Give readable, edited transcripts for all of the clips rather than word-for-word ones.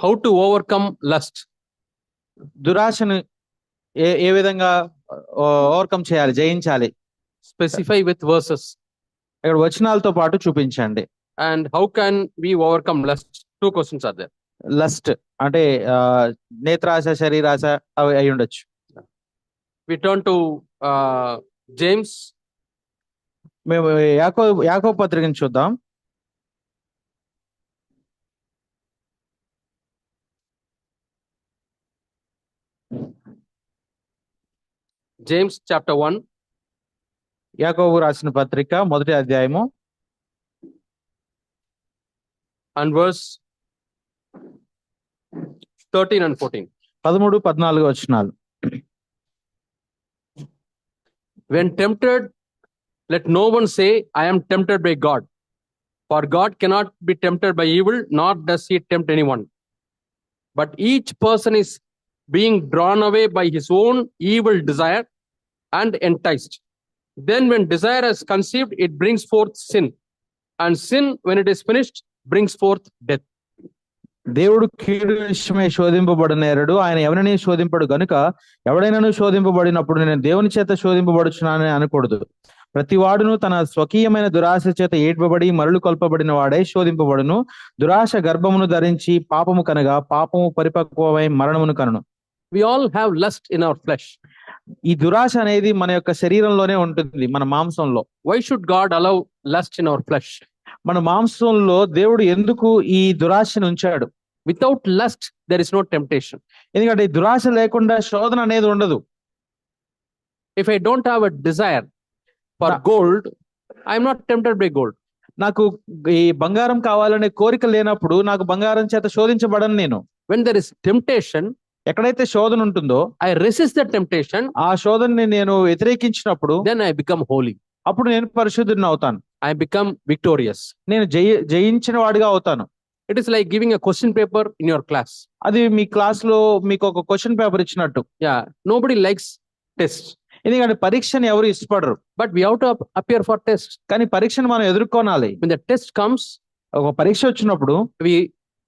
How to overcome lust? దురాశను ఏ విధంగా overcome చేయాలి, జయించాలి? Specify with verses. ఇక్కడ వచనాలతో పాటు చూపించండి. And how can we overcome lust? Two questions are there. Lust అంటే నేత్రాశ, శరీరాశ అవి అయి ఉండొచ్చు. We turn to James. మేము యాకోబు పత్రికను చూద్దాం. James chapter 1. యాకోబు రాసిన పత్రిక 1వ అధ్యాయము and verse 13 and 14. 13, 14 వచనాలు. When tempted, let no one say, I am tempted by God. For God cannot be tempted by evil, nor does he tempt anyone. But each person is being drawn away by his own evil desire and enticed. Then when desire is conceived, it brings forth sin. And sin, when it is finished, brings forth death. దేవుడు కీడు విషయమై శోధింపబడనేరడు, ఆయన ఎవరిని శోధింపడు గనుక ఎవడైనాను శోధింపబడినప్పుడు నేను దేవుని చేత శోధింపబడుచున్నానని అనకూడదు. ప్రతివాడును తన స్వకీయమైన దురాశ చేత ఏడ్పబడి మరలు కొల్పబడిన వాడై శోధింపబడును. దురాశ గర్భమును ధరించి పాపము కనగా పాపము పరిపక్వమై మరణమును కనును. We all have lust in our flesh. ఈ దురాశ అనేది మన యొక్క శరీరంలోనే ఉంటుంది, మన మాంసంలో. Why should God allow lust in our flesh? మన మాంసంలో దేవుడు ఎందుకు ఈ దురాశను ఉంచాడు? Without lust, there is no temptation. ఎందుకంటే ఈ దురాశ లేకుండా శోధన అనేది ఉండదు. If I don't have a desire for gold, I am not tempted by gold. నాకు ఈ బంగారం కావాలనే కోరిక లేనప్పుడు నాకు బంగారం చేత శోధించబడను నేను. When there is temptation, ఎక్కడైతే శోధన ఉంటుందో I resist the temptation. ఆ శోధనని నేను వ్యతిరేకించినప్పుడు Then I become holy. అప్పుడు నేను పరిశుద్ధుడిని అవుతాను. I become victorious. నేను జయించిన వాడిగా అవుతాను. It is like giving a question paper in your class. అది మీ క్లాస్ లో మీకు ఒక క్వశ్చన్ పేపర్ ఇచ్చినట్టు. Yeah, nobody likes tests. ఎందుకంటే పరీక్షని ఎవరు ఇష్టపడరు. But we have to appear for tests. కానీ పరీక్షను మనం ఎదుర్కొనాలి. When the test comes, ఒక పరీక్ష వచ్చినప్పుడు we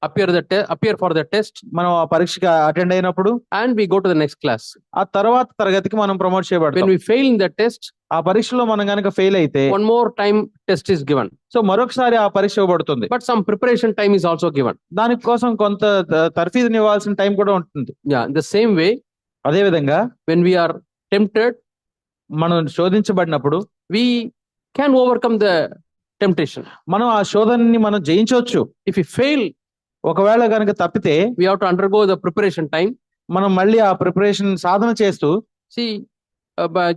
appear for the test. మనం ఆ పరీక్షకి అటెండ్ అయినప్పుడు and we go to the next class. ఆ తర్వాత తరగతికి మనం promote చేయబడతాం. When we fail in the test, ఆ పరీక్షలో మనం గనక ఫెయిల్ అయితే one more time test is given. So మరొకసారి ఆ పరీక్ష ఇవ్వబడుతుంది. But some preparation time is also given. దానికోసం కొంత తర్ఫీదుని ఇవ్వాల్సిన టైం కూడా ఉంటుంది. Yeah, in the same way, అదే విధంగా when we are tempted, మనం శోధించబడినప్పుడు we can overcome the temptation. మనం ఆ శోధనని మనం జయించవచ్చు. If we fail, ఒకవేళ గనక తప్పితే we have to undergo the preparation time. మనం మళ్ళీ ఆ ప్రిపరేషన్ సాధన చేస్తూ, See,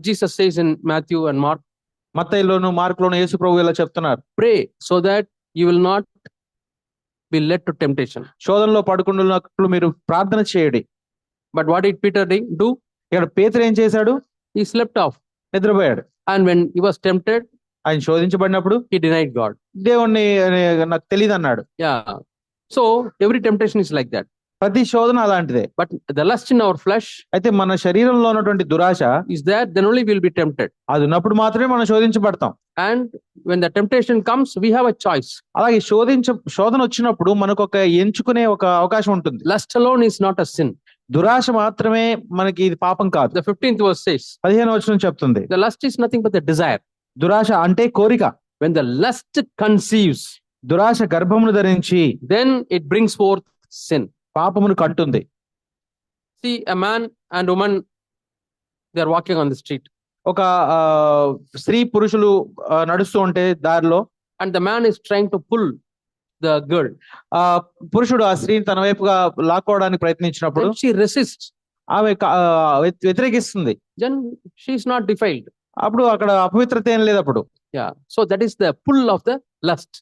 Jesus says in Matthew and Mark, మత్తయిలోను మార్కులోను యేసు ప్రభువు ఇలా చెప్తున్నారు, pray so that you will not be led to temptation. శోధనలో పడుకున్నట్లు మీరు ప్రార్థన చేయండి. But what did Peter do? ఇక్కడ పేతురు ఏం చేశాడు? He slept off. నిద్రపోయాడు. And when he was tempted, ఆయన శోధించబడినప్పుడు he denied God. దేవుణ్ణి నాకు తెలియదు అన్నాడు. Yeah. So every temptation is like that. ప్రతి శోధన అలాంటిదే. But the lust in our flesh, అయితే మన శరీరంలో ఉన్నటువంటి దురాశ is there, then only we will be tempted. అది ఉన్నప్పుడు మాత్రమే మనం శోధించబడతాం. And when the temptation comes, we have a choice. అలాగే శోధన వచ్చినప్పుడు మనకు ఒక ఎంచుకునే ఒక అవకాశం ఉంటుంది. Lust alone is not a sin. దురాశ మాత్రమే మనకి ఇది పాపం కాదు. The 15th verse says, 15వ వచనం చెప్తుంది, the lust is nothing but the desire. దురాశ అంటే కోరిక. When the lust conceives, దురాశ గర్భమును ధరించి then it brings forth sin. పాపమును కంటుంది. See, a man and woman, they are walking on the street. ఒక స్త్రీ పురుషులు నడుస్తూ ఉంటే దారిలో, and the man is trying to pull the girl. పురుషుడు ఆ స్త్రీని తన వైపుగా లాక్కోవడానికి ప్రయత్నించినప్పుడు she resists. ఆమె వ్యతిరేకిస్తుంది. Then she is not defiled. అప్పుడు అక్కడ అపవిత్రత ఏం లేదు అప్పుడు. Yeah, so that is the pull of the lust.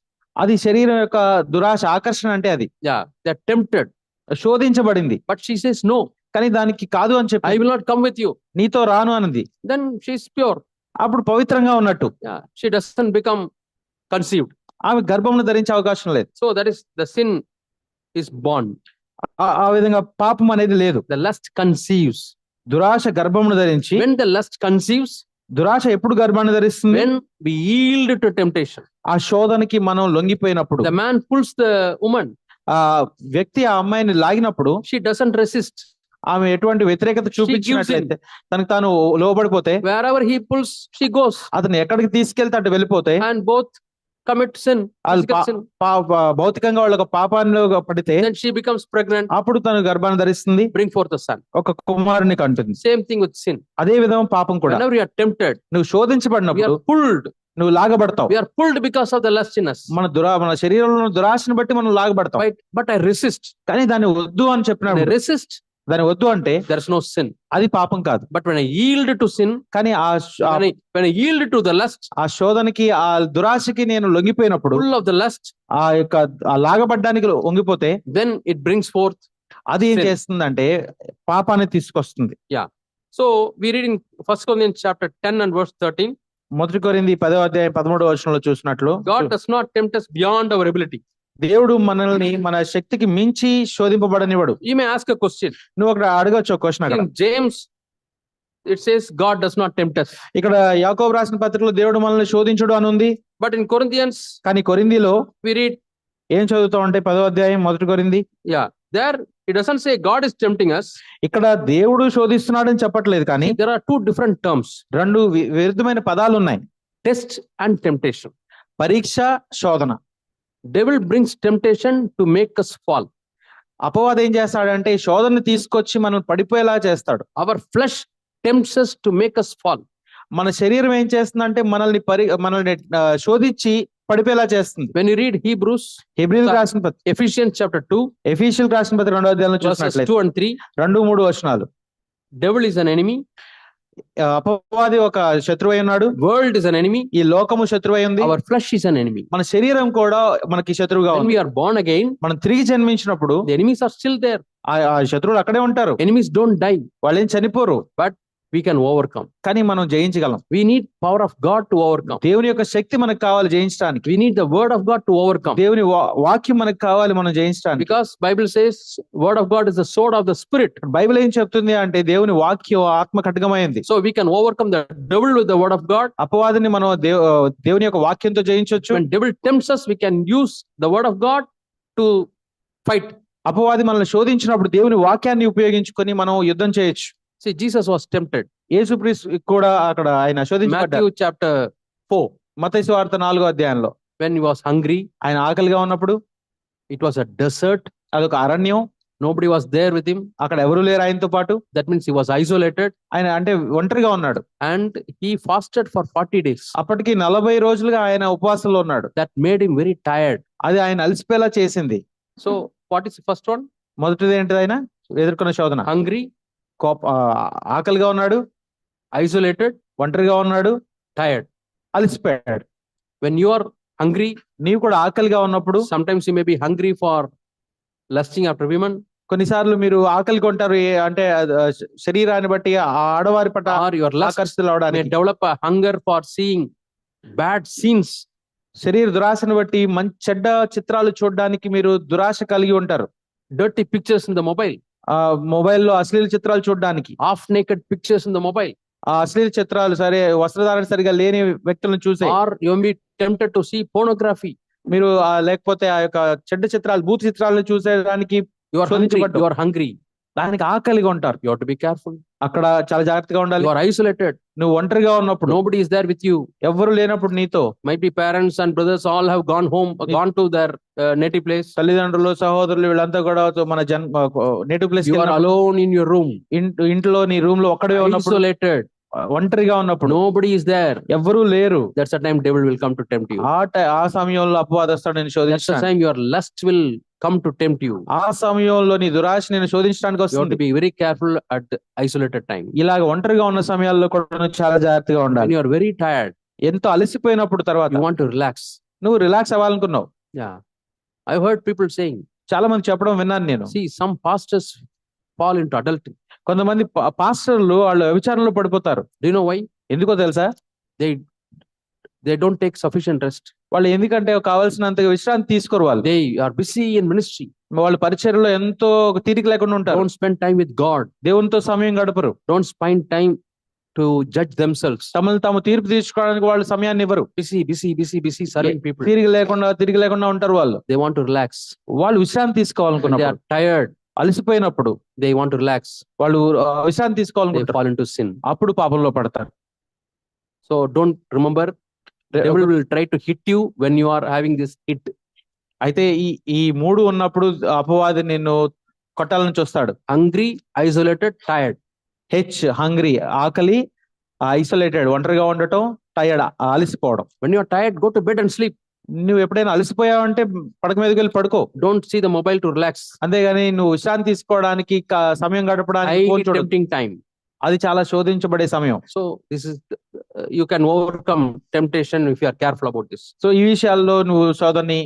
అది శరీరం యొక్క దురాశ, ఆకర్షణ అంటే అది. Yeah, they are tempted. శోధించబడింది. But she says no. కానీ దానికి కాదు అని చెప్పి, I will not come with you. నీతో రాను అన్నది. Then she is pure. అప్పుడు పవిత్రంగా ఉన్నట్టు. Yeah, she doesn't become conceived. ఆమె గర్భమును ధరించే అవకాశం లేదు. So that is the sin is born. ఆ విధంగా పాపం అనేది లేదు. The lust conceives. దురాశ గర్భమును ధరించి. When the lust conceives, దురాశ ఎప్పుడు గర్భాన్ని ధరిస్తుంది? when we yield to temptation. ఆ శోధనకి మనం లొంగిపోయినప్పుడు. The man pulls the woman. ఆ వ్యక్తి ఆ అమ్మాయిని లాగినప్పుడు she doesn't resist. ఆమె ఎటువంటి వ్యతిరేకత చూపించినట్లయితే తనకు తాను లోబడిపోతే, Wherever he pulls, she goes. అతను ఎక్కడికి తీసుకెళ్తే అటు వెళ్ళిపోతే, And both commit sin, వాళ్ళు physical sin. భౌతికంగా వాళ్ళ పాపాన్ని పడితే Then she becomes pregnant, అప్పుడు తను గర్భాన్ని ధరిస్తుంది, bring forth a son. ఒక కుమారుని కంటుంది. Same thing with sin. అదే విధంగా పాపం కూడా, Whenever you are tempted, నువ్వు we శోధించబడినప్పుడు are pulled. నువ్వు లాగబడతావు. We are pulled because of the lust in us. మన శరీరంలో దురాశను బట్టి మనం లాగబడతాం. But I resist. కానీ దాన్ని వద్దు అని When I చెప్పినప్పుడు, resist, దాన్ని వద్దు అంటే there is no sin. అది పాపం కాదు. But when I yield to sin, కానీ when I yield to the lust, ఆ శోధనకి, ఆ దురాశకి నేను లొంగిపోయినప్పుడు, full of the lust, ఆ యొక్క ఆ లాగబడ్డానికి వంగిపోతే, then it brings forth. అది ఏం sin. చేస్తుందంటే పాపాన్ని తీసుకొస్తుంది. So we read in 1 Corinthians chapter 10 and verse 13. 1 కొరింథీ 10వ అధ్యాయం 13వ వచనంలో చూసినట్లు, God does not tempt us beyond our ability. దేవుడు మనల్ని మన శక్తికి మించి శోధింపబడనివాడు. You may ask a question. నువ్వు అక్కడ అడగొచ్చు ఒక క్వశ్చన్. అక్కడ In James, it says God does not tempt us. ఇక్కడ యాకోబు రాసిన పత్రికలో దేవుడు మనల్ని శోధించుడు అని ఉంది. But in Corinthians, కానీ కొరింథీలో we read, ఏం చదువుతాం అంటే 10వ అధ్యాయం 1 కొరింథీ, there it doesn't say God is tempting us. ఇక్కడ దేవుడు శోధిస్తున్నాడని చెప్పట్లేదు, కానీ There are two different terms: రెండు విరుద్ధమైన పదాలు ఉన్నాయి. test and temptation. పరీక్ష, శోధన. Devil brings temptation to make us fall. అపవాది ఏం చేస్తాడంటే శోధనని తీసుకొచ్చి మనం పడిపోయేలా చేస్తాడు. Our flesh tempts us to make us fall. మన శరీరం ఏం చేస్తుందంటే మనల్ని శోధించి పడిపోయేలా చేస్తుంది. When you read Hebrews, హెబ్రీయులకు రాసిన పత్రిక, Ephesians chapter 2, ఎఫీషియల్ రాసిన పత్రిక 2వ అధ్యాయంలో verses చూసినట్లయితే 2 and 3, 2-3 వచనాలు, devil is an enemy, అపవాది ఒక శత్రువై ఉన్నాడు, world is an enemy, ఈ లోకము శత్రువై ఉంది, our flesh is an enemy. మన శరీరం కూడా మనకి శత్రువుగా When ఉంది. we are born again, మనం తిరిగి జన్మించినప్పుడు the enemies are still there. ఆ శత్రువులు అక్కడే ఉంటారు. Enemies don't die, వాళ్ళు ఏం చనిపోరు, we can overcome. కానీ మనం జయించగలం. We need power of God to overcome. దేవుని యొక్క శక్తి మనకు కావాలి జయించడానికి. We need the word of God to overcome. దేవుని వాక్యం మనకు కావాలి మనం జయించడానికి. Because Bible says word of God is the sword of the spirit. Bible ఏం చెప్తుంది అంటే దేవుని వాక్యం ఆత్మ ఖడ్గమైంది. So we can overcome the devil with the word of God. అపవాదిని మనం దేవుని యొక్క వాక్యంతో జయించవచ్చు. When devil tempts us, we can use the word of God to fight. అపవాది మనల్ని శోధించినప్పుడు దేవుని వాక్యాన్ని ఉపయోగించుకొని మనం యుద్ధం చేయొచ్చు. See, Jesus was tempted. యేసుక్రీస్తు కూడా అక్కడ ఆయన శోధించబడ్డాడు. Matthew chapter 4, మత్తయి సువార్త 4వ అధ్యాయంలో when he was hungry, ఆయన ఆకలిగా ఉన్నప్పుడు, it was a desert, అదొక అరణ్యం, nobody was there with him. అక్కడ ఎవరు లేరు ఆయనతో పాటు. That means he was isolated, ఆయన అంటే ఒంటరిగా ఉన్నాడు. and he fasted for 40 days. అప్పటికి 40 రోజులుగా ఆయన ఉపవాసంలో ఉన్నాడు. That made him very tired. అది ఆయన అలసిపోయేలా చేసింది. So what is the first one? మొదటిది ఏంటిది? ఆయన ఎదుర్కొన్న శోధన. Hungry, ఆకలిగా ఉన్నాడు, isolated, ఒంటరిగా ఉన్నాడు, tired. అలసిపోయాడు. When you are hungry, నీవు కూడా ఆకలిగా ఉన్నప్పుడు, sometimes you may be hungry for lusting after women, కొన్నిసార్లు మీరు ఆకలి కొంటారు, అంటే శరీరాన్ని బట్టి ఆ ఆడవారి పట్ల or your lust ఆకర్షితులు may అవడానికి, develop a hunger for seeing bad scenes. శరీర దురాశను బట్టి మంచి చెడ్డ చిత్రాలు చూడడానికి మీరు దురాశ కలిగి ఉంటారు. Dirty pictures in the mobile, ఆ మొబైల్లో అశ్లీల చిత్రాలు చూడడానికి, half naked pictures in the mobile, ఆ అశ్లీల చిత్రాలు, సరే వస్త్రధారణ సరిగా లేని వ్యక్తులను చూసే, or you may be tempted to see pornography. మీరు లేకపోతే ఆ యొక్క చెడ్డ చిత్రాలు, భూత చిత్రాలను చూసేదానికి You are hungry, దానికి ఆకలిగా ఉంటారు. you have to be careful. అక్కడ చాలా జాగ్రత్తగా ఉండాలి. You are isolated, నువ్వు ఒంటరిగా ఉన్నప్పుడు, nobody is there with you. ఎవ్వరు లేనప్పుడు నీతో, Might be parents and brothers all have gone gone to their native place. తల్లిదండ్రులు, సహోదరులు వీళ్ళంతా కూడా మన native place, You are alone in your room, ఇంట్లో నీ రూమ్ లో ఒక్కడే ఉన్నప్పుడు, isolated, ఒంటరిగా ఉన్నప్పుడు, nobody is there. ఎవ్వరూ లేరు. That's the time devil will come to tempt you. ఆ సమయంలో అపవాది వస్తాడు నేను That's the శోధించడానికి. time your lust will come to tempt you. ఆ సమయంలో నీ దురాశ నేను శోధించడానికి You have to వస్తుంది. be very careful at the isolated time. ఇలాగ ఒంటరిగా ఉన్న సమయాల్లో కూడా నువ్వు చాలా జాగ్రత్తగా When ఉండాలి. you are very tired, ఎంతో అలసిపోయినప్పుడు తర్వాత you want to relax. నువ్వు relax అవ్వాలనుకున్నావు. Yeah, I've heard people saying, చాలా మంది చెప్పడం విన్నాను నేను. see, some pastors fall into adultery. కొంతమంది పాస్టర్లు వాళ్ళు వ్యభిచారంలో పడిపోతారు. Do you know why? ఎందుకో తెలుసా? They don't take sufficient rest. వాళ్ళు ఎందుకంటే కావాల్సినంత విశ్రాంతి తీసుకోరు. వాళ్ళు They are busy in ministry. వాళ్ళు పరిచర్యలో ఎంతో తీరిక లేకుండా ఉంటారు. Don't spend time with God. దేవునితో సమయం గడపరు. Don't spend time to judge themselves. తమను తాము తీర్పు తీర్చుకోవడానికి వాళ్ళు సమయాన్ని ఇవ్వరు. Busy serving people. తిరిగి లేకుండా ఉంటారు వాళ్ళు. They want to relax. వాళ్ళు విశ్రాంతి When they తీసుకోవాలనుకున్నప్పుడు, are tired, అలసిపోయినప్పుడు they want to relax. వాళ్ళు విశ్రాంతి They తీసుకోవాలనుకుంటారు. fall into sin. అప్పుడు పాపంలో పడతారు. So don't remember, devil will try to hit you when you are having this hit. అయితే ఈ మూడు ఉన్నప్పుడు అపవాది నిన్ను కొట్టాలని చూస్తాడు. Hungry, isolated, tired. హంగ్రీ ఆకలి, ఐసోలేటెడ్ ఒంటరిగా ఉండటం, tired అలసిపోవడం. When you are tired, go to bed and sleep. నువ్వు ఎప్పుడైనా అలసిపోయావంటే పడక మీదకి వెళ్ళి పడుకో. Don't see the mobile to relax. అంతేగాని నువ్వు విశ్రాంతి తీసుకోవడానికి సమయం గడపడానికి ఫోన్ Highly చూడొద్దు. tempting time. అది చాలా శోధించబడే సమయం. So this is you can overcome temptation if you are careful about this. So ఈ విషయాల్లో నువ్వు శోధనని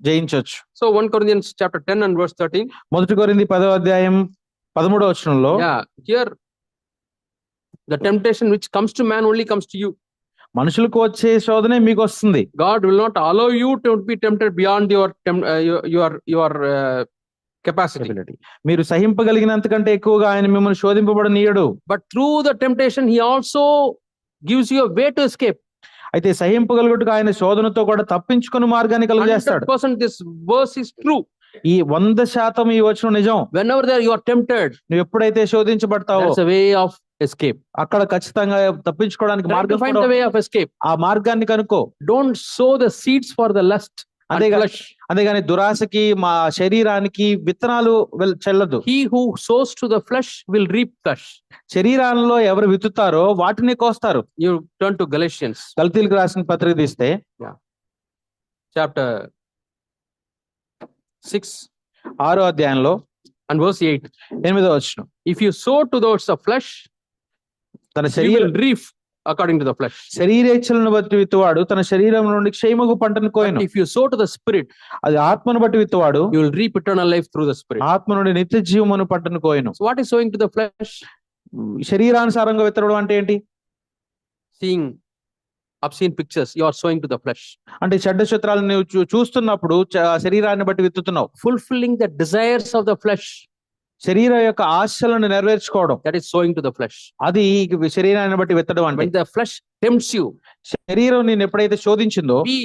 జయించవచ్చు. So 1 Corinthians chapter 10 and verse 13. మొదటి కొరింథీ 10వ అధ్యాయం 13వ వచనంలో, Yeah, here the temptation which comes to man only comes to you. మనుషులకు వచ్చే శోధనే మీకు వస్తుంది. God will not allow you to be tempted beyond your capacity. మీరు సహింపగలిగినంతకంటే ఎక్కువగా ఆయన మిమ్మల్ని శోధింపబడనీయడు. But through the temptation he also gives you a way to escape. అయితే సహింపగలుగుటకు ఆయన శోధనతో కూడా తప్పించుకుని మార్గాన్ని కలుగజేస్తాడు. 100% this verse is true. ఈ 100% ఈ వచనం నిజం. Whenever there you are tempted, నువ్వు ఎప్పుడైతే శోధించబడతావో that's a way of escape. అక్కడ ఖచ్చితంగా తప్పించుకోవడానికి Try to మార్గం find the way of escape. ఆ మార్గాన్ని కనుక్కో. Don't sow the seeds for the lust and flesh. అంతేగాని దురాశకి మా శరీరానికి విత్తనాలు చెల్లదు. He who sows to the flesh will reap flesh. శరీరాల్లో ఎవరు విత్తుతారో వాటిని కోస్తారు. You turn to Galatians. గలతీయులకు రాసిన పత్రిక తీస్తే Chapter 6 6వ అధ్యాయంలో and verse 8. 8వ వచనం, If you sow to those of flesh, తన you శరీరం will reap according to the flesh. శరీరేచ్ఛలను బట్టి విత్తువాడు తన శరీరం నుండి క్షేమగు పంటను కోయను. If you sow to the spirit, అది ఆత్మను బట్టి విత్తువాడు you will reap eternal life through the spirit. ఆత్మ నుండి నిత్య జీవమును పంటను కోయను. So what is sowing to the flesh? శరీరానుసారంగా విత్తడం అంటే ఏంటి? Seeing obscene pictures, you are sowing to the flesh. అంటే చెడ్డ చిత్రాలను నువ్వు చూస్తున్నప్పుడు శరీరాన్ని బట్టి విత్తుతున్నావు. Fulfilling the desires of the flesh, శరీరం యొక్క ఆశలను నెరవేర్చుకోవడం, that is sowing to the flesh. అది శరీరాన్ని బట్టి విత్తడం అంటే. When the flesh tempts you, శరీరం నేను ఎప్పుడైతే శోధించిందో, be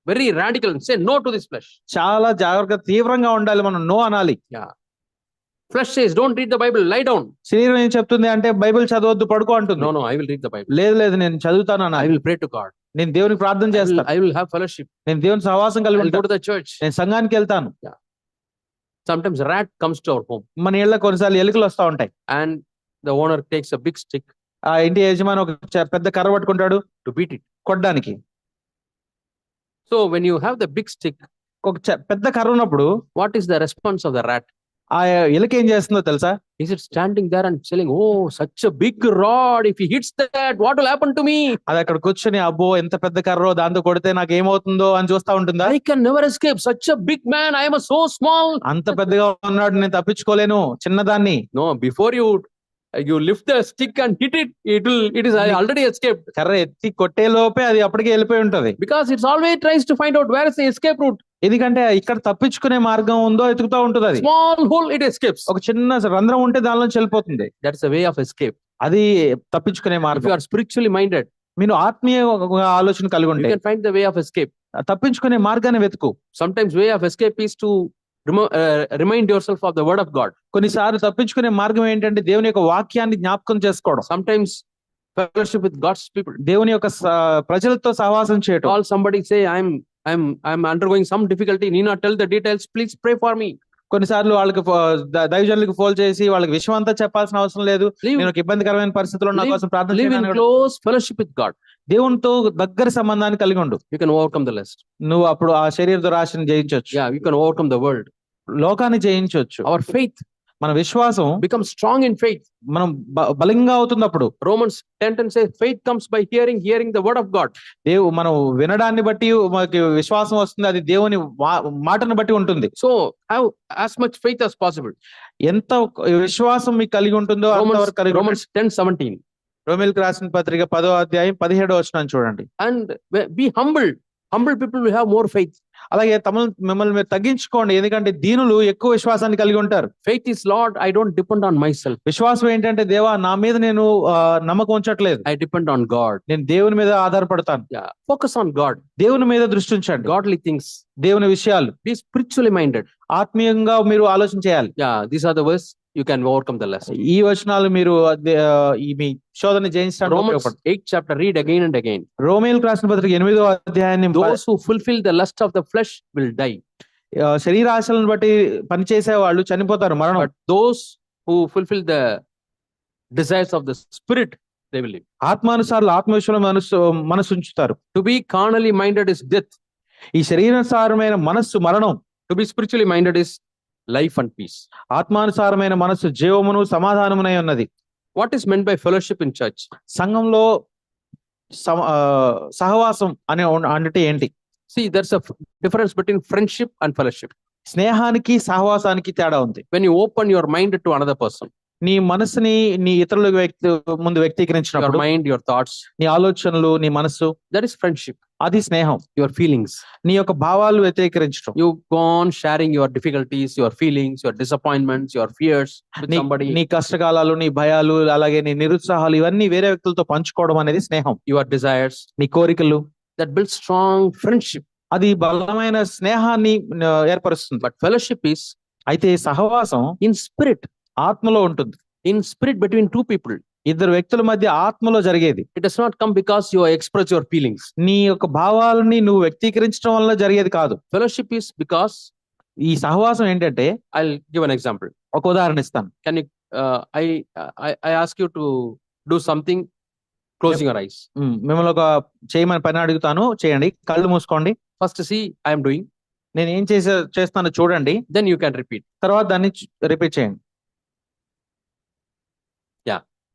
very radical and say no to this flesh. చాలా జాగ్రత్తగా తీవ్రంగా ఉండాలి, మనం నో అనాలి. Flesh says don't read the Bible, lie down. శరీరం ఏం చెప్తుంది అంటే బైబిల్ చదవద్దు, పడుకో అంటుంది. No, I will read the Bible. లేదు నేను చదువుతాను అన్న. I will pray to God. నేను దేవునికి ప్రార్థన చేస్తాను. I will have fellowship. నేను దేవుని సహవాసం కలిగి I will go ఉంటాను. to the church. నేను సంఘానికి వెళ్తాను. Sometimes rat comes to our home మన ఇళ్ళ కొన్నిసార్లు ఎలుకలు వస్తా ఉంటాయి. and the owner takes a big stick ఆ ఇంటి యజమాని ఒక పెద్ద కర్ర పట్టుకుంటాడు to beat it. కొట్టడానికి. So when you have the big stick, ఒక పెద్ద కర్ర ఉన్నప్పుడు what is the response of the rat? ఆ ఎలుక ఏం చేస్తుందో తెలుసా? Is it standing there and saying, oh, such a big rod, if he hits that, what will happen to me? అది అక్కడ కూర్చొని అబ్బో ఎంత పెద్ద కర్రో దాంతో కొడితే నాకు ఏమవుతుందో అని చూస్తా ఉంటుందా? I can never escape, such a big man, I am so small. అంత పెద్దగా ఉన్నాడు, నేను తప్పించుకోలేను, చిన్నదాన్ని. No, before you lift the stick and hit it, it is already escaped. కర్ర ఎత్తి కొట్టే లోపే అది అప్పటికే వెళ్ళిపోయి ఉంటది. Because it's always tries to find out where is the escape route. ఎందుకంటే ఇక్కడ తప్పించుకునే మార్గం ఉందో ఎతుకుతా ఉంటది. అది Small hole, it escapes. ఒక చిన్న రంధ్రం ఉంటే దానిలోంచి వెళ్ళిపోతుంది. That's the way of escape. అది తప్పించుకునే If మార్గం. you are spiritually minded, మీరు ఆత్మీయ ఆలోచన కలిగి you ఉంటే can find the way of escape. తప్పించుకునే మార్గాన్ని వెతుకు. Sometimes way of escape is to remind yourself of the word of God. కొన్నిసార్లు తప్పించుకునే మార్గం ఏంటంటే దేవుని యొక్క వాక్యాన్ని జ్ఞాపకం చేసుకోవడం. Sometimes fellowship with God's people. దేవుని యొక్క ప్రజలతో సహవాసం చేయటం. Call somebody, say I'm undergoing some difficulty, need not tell the details, please pray for me. కొన్నిసార్లు వాళ్ళకి దైవజనులకు ఫోన్ చేసి వాళ్ళకి విషయం అంతా చెప్పాల్సిన అవసరం లేదు. నేను ఒక ఇబ్బందికరమైన పరిస్థితుల్లో నా కోసం ప్రార్థన live in close fellowship with God. దేవునితో దగ్గర సంబంధాన్ని కలిగి ఉండు. You can overcome the lust. నువ్వు అప్పుడు ఆ శరీర దురాశని జయించవచ్చు. Yeah, you can overcome the world. లోకాన్ని జయించవచ్చు. Our faith, మన విశ్వాసం becomes strong in faith. మనం బలంగా అవుతున్నప్పుడు. Romans 10:10 says faith comes by hearing the word of God. మనం వినడాన్ని బట్టి మనకి విశ్వాసం వస్తుంది, అది దేవుని మాటను బట్టి ఉంటుంది. So have as much faith as possible. ఎంత విశ్వాసం మీకు కలిగి ఉంటుందో అంతవరకు కలిగి. Romans 10:17. రోమీయులకు రాసిన పత్రిక 10వ అధ్యాయం 17వ వచనం చూడండి. And be humble people will have more faith. అలాగే మిమ్మల్ని మీరు తగ్గించుకోండి, ఎందుకంటే దీనులు ఎక్కువ విశ్వాసాన్ని కలిగి ఉంటారు. Faith is, Lord, I don't depend on myself. విశ్వాసం ఏంటంటే, దేవా నా మీద నేను నమ్మకం ఉంచట్లేదు, I depend on God. నేను దేవుని మీద ఆధారపడతాను. Yeah. Focus on God. దేవుని మీద దృష్టి ఉంచండి, Godly things. దేవుని విషయాలు. Be spiritually minded. ఆత్మీయంగా మీరు ఆలోచన చేయాలి. Yeah. These are the verse you can overcome the lesson. ఈ వచనాలు మీరు ఈ మీ శోధన జయించడానికి Romans ఉపయోగపడతాయి. 8th chapter, read again and again. రోమీయులకు రాసిన పత్రిక 8వ అధ్యాయాన్ని Those who fulfill the lust of the flesh will die. శరీరాశలను బట్టి పనిచేసే వాళ్ళు చనిపోతారు, మరణం. But those who fulfill the desires of the spirit, they will live. ఆత్మానుసారులు ఆత్మవిషయంలో మనసు ఉంచుతారు. To be carnally minded is death. ఈ శరీరానుసారమైన మనస్సు మరణం. To be spiritually minded is life and peace. ఆత్మానుసారమైన మనస్సు జీవమును సమాధానమునై ఉన్నది. What is meant by fellowship in church? సంఘంలో సహవాసం అంటే ఏంటి? See, there's a difference between friendship and fellowship. స్నేహానికి సహవాసానికి తేడా ఉంది. When you open your mind to another person, నీ మనసుని నీ ఇతరుల ముందు your వ్యక్తీకరించినప్పుడు, mind, your thoughts, నీ ఆలోచనలు, నీ మనస్సు, that is friendship. అది స్నేహం. Your feelings, నీ యొక్క భావాలు వ్యతిరేకరించడం, you go on sharing your difficulties, your feelings, your disappointments, your fears with somebody. నీ కష్టకాలాలు, నీ భయాలు, అలాగే నీ నిరుత్సాహాలు, ఇవన్నీ వేరే వ్యక్తులతో పంచుకోవడం అనేది స్నేహం. Your desires, నీ కోరికలు, that builds strong friendship. అది బలమైన స్నేహాన్ని ఏర్పరుస్తుంది. But fellowship is అయితే సహవాసం in spirit, ఆత్మలో ఉంటుంది. in spirit between two people. ఇద్దరు వ్యక్తుల మధ్య ఆత్మలో జరిగేది. It does not come because you express your feelings. నీ యొక్క భావాలని నువ్వు వ్యక్తీకరించడం వల్ల జరిగేది కాదు. Fellowship is because, ఈ సహవాసం ఏంటంటే, I'll give an example. ఒక ఉదాహరణ ఇస్తాను. Can you I ask you to do something, closing your eyes. మిమ్మల్ని ఒక చేయమని పని అడుగుతాను, చేయండి. కళ్ళు మూసుకోండి. First see I am doing, నేను ఏం చేస్తానో చూడండి, then you can repeat. తర్వాత దాన్ని రిపీట్ చేయండి.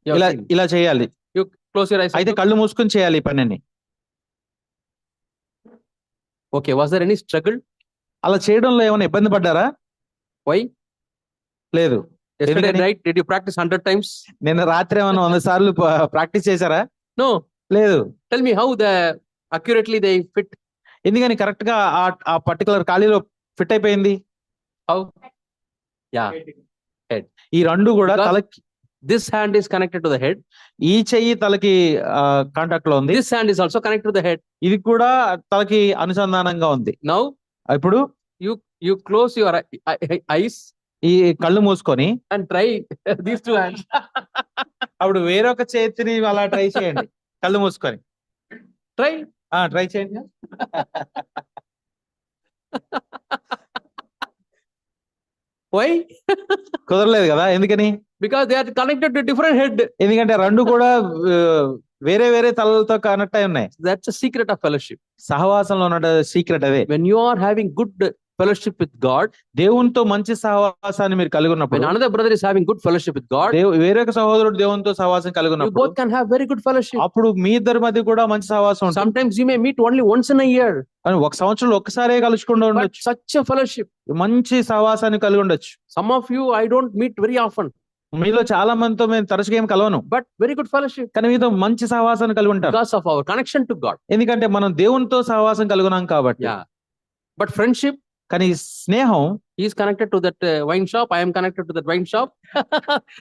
You have ఇలా seen. ఇలా చేయాలి. You close your eyes. అయితే కళ్ళు మూసుకుని చేయాలి ఈ పనిని. Okay, was there any struggle? అలా చేయడంలో ఏమైనా ఇబ్బంది పడ్డారా? Why? లేదు. Yesterday ఎందుకని? night did you practice 100 times? నిన్న రాత్రి ఏమైనా 100 సార్లు ప్రాక్టీస్ చేశారా? No. లేదు. Tell me how accurately they fit. ఎందుకని కరెక్ట్ గా ఆ పర్టికులర్ ఖాళీలో ఫిట్ అయిపోయింది? How? Yeah. ఈ రెండు కూడా Because తలకి, this hand is connected to the head. ఈ చెయ్యి తలకి కాంటాక్ట్ లో ఉంది. This hand is also connected to the head. ఇది కూడా తలకి అనుసంధానంగా ఉంది. Now ఇప్పుడు you close your eyes ఈ కళ్ళు మూసుకొని and try these two hands. అప్పుడు వేరొక చేతిని అలా ట్రై చేయండి. కళ్ళు మూసుకొని Try. ట్రై చేయండి. Why? కుదరలేదు కదా? ఎందుకని? Because they are connected to different head. ఎందుకంటే రెండు కూడా వేరే వేరే తలలతో కనెక్ట్ అయి ఉన్నాయి. That's a secret of fellowship. సహవాసంలో ఉన్న సీక్రెట్ అదే. When you are having good fellowship with God, దేవునితో మంచి సహవాసాన్ని మీరు కలిగి when ఉన్నప్పుడు, another brother is having good fellowship with God, వేరొక సహోదరుడు దేవునితో సహవాసం కలిగి you ఉన్నప్పుడు, both can have very good fellowship. అప్పుడు మీ ఇద్దరి మధ్య కూడా మంచి సహవాసం ఉంటుంది. Sometimes you may meet only once in a year, కానీ ఒక సంవత్సరంలో ఒక్కసారే కలుసుకుండా but ఉండొచ్చు. such a fellowship. మంచి సహవాసాన్ని కలిగి ఉండొచ్చు. Some of you I don't meet very often, మీలో చాలా మందితో మేము తరచుగా ఏం కలవను, but very good fellowship కానీ మీతో మంచి సహవాసాన్ని కలిగి ఉంటారు. because of our connection to God. ఎందుకంటే మనం దేవునితో సహవాసం కలుగున్నాం కాబట్టి. Yeah. But friendship, కానీ స్నేహం, he is connected to that wine shop, I am connected to that wine shop.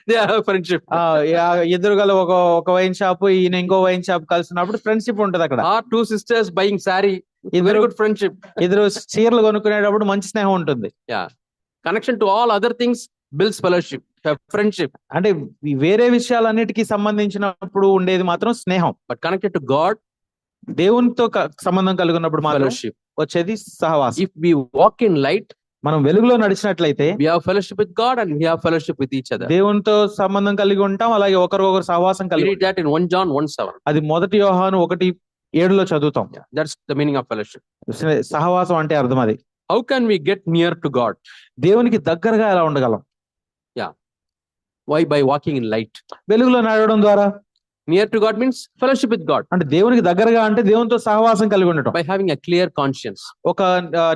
They have friendship. ఎదురు గల ఒక వైన్ షాప్, ఈయన ఇంకో వైన్ షాప్ కలిసినప్పుడు ఫ్రెండ్షిప్ ఉంటది అక్కడ. Or two sisters buying saree, very good friendship. ఇద్దరు చీరలు కొనుక్కునేటప్పుడు మంచి స్నేహం ఉంటుంది. Yeah. Connection to all other things builds fellowship, friendship. అంటే వేరే విషయాలన్నిటికీ సంబంధించినప్పుడు ఉండేది మాత్రం స్నేహం. But connected to God, దేవునితో సంబంధం కలిగినప్పుడు మాత్రం fellowship. వచ్చేది సహవాసం. If we walk in light, మనం వెలుగులో నడిచినట్లయితే we have fellowship with God and we have fellowship with each other. దేవునితో సంబంధం కలిగి ఉంటాం, అలాగే ఒకరికొకరు సహవాసం We కలిగి read that in 1 John 1:7. అది 1 యోహాను 1:7 చదువుతాం. That's the meaning of fellowship. సహవాసం అంటే అర్థం అది. How can we get near to God? దేవునికి దగ్గరగా ఎలా ఉండగలం? Why? By walking in light. వెలుగులో నడవడం ద్వారా. Near to God means fellowship with God. అంటే దేవునికి దగ్గరగా అంటే దేవునితో సహవాసం కలిగి ఉండటం. By having a clear conscience. ఒక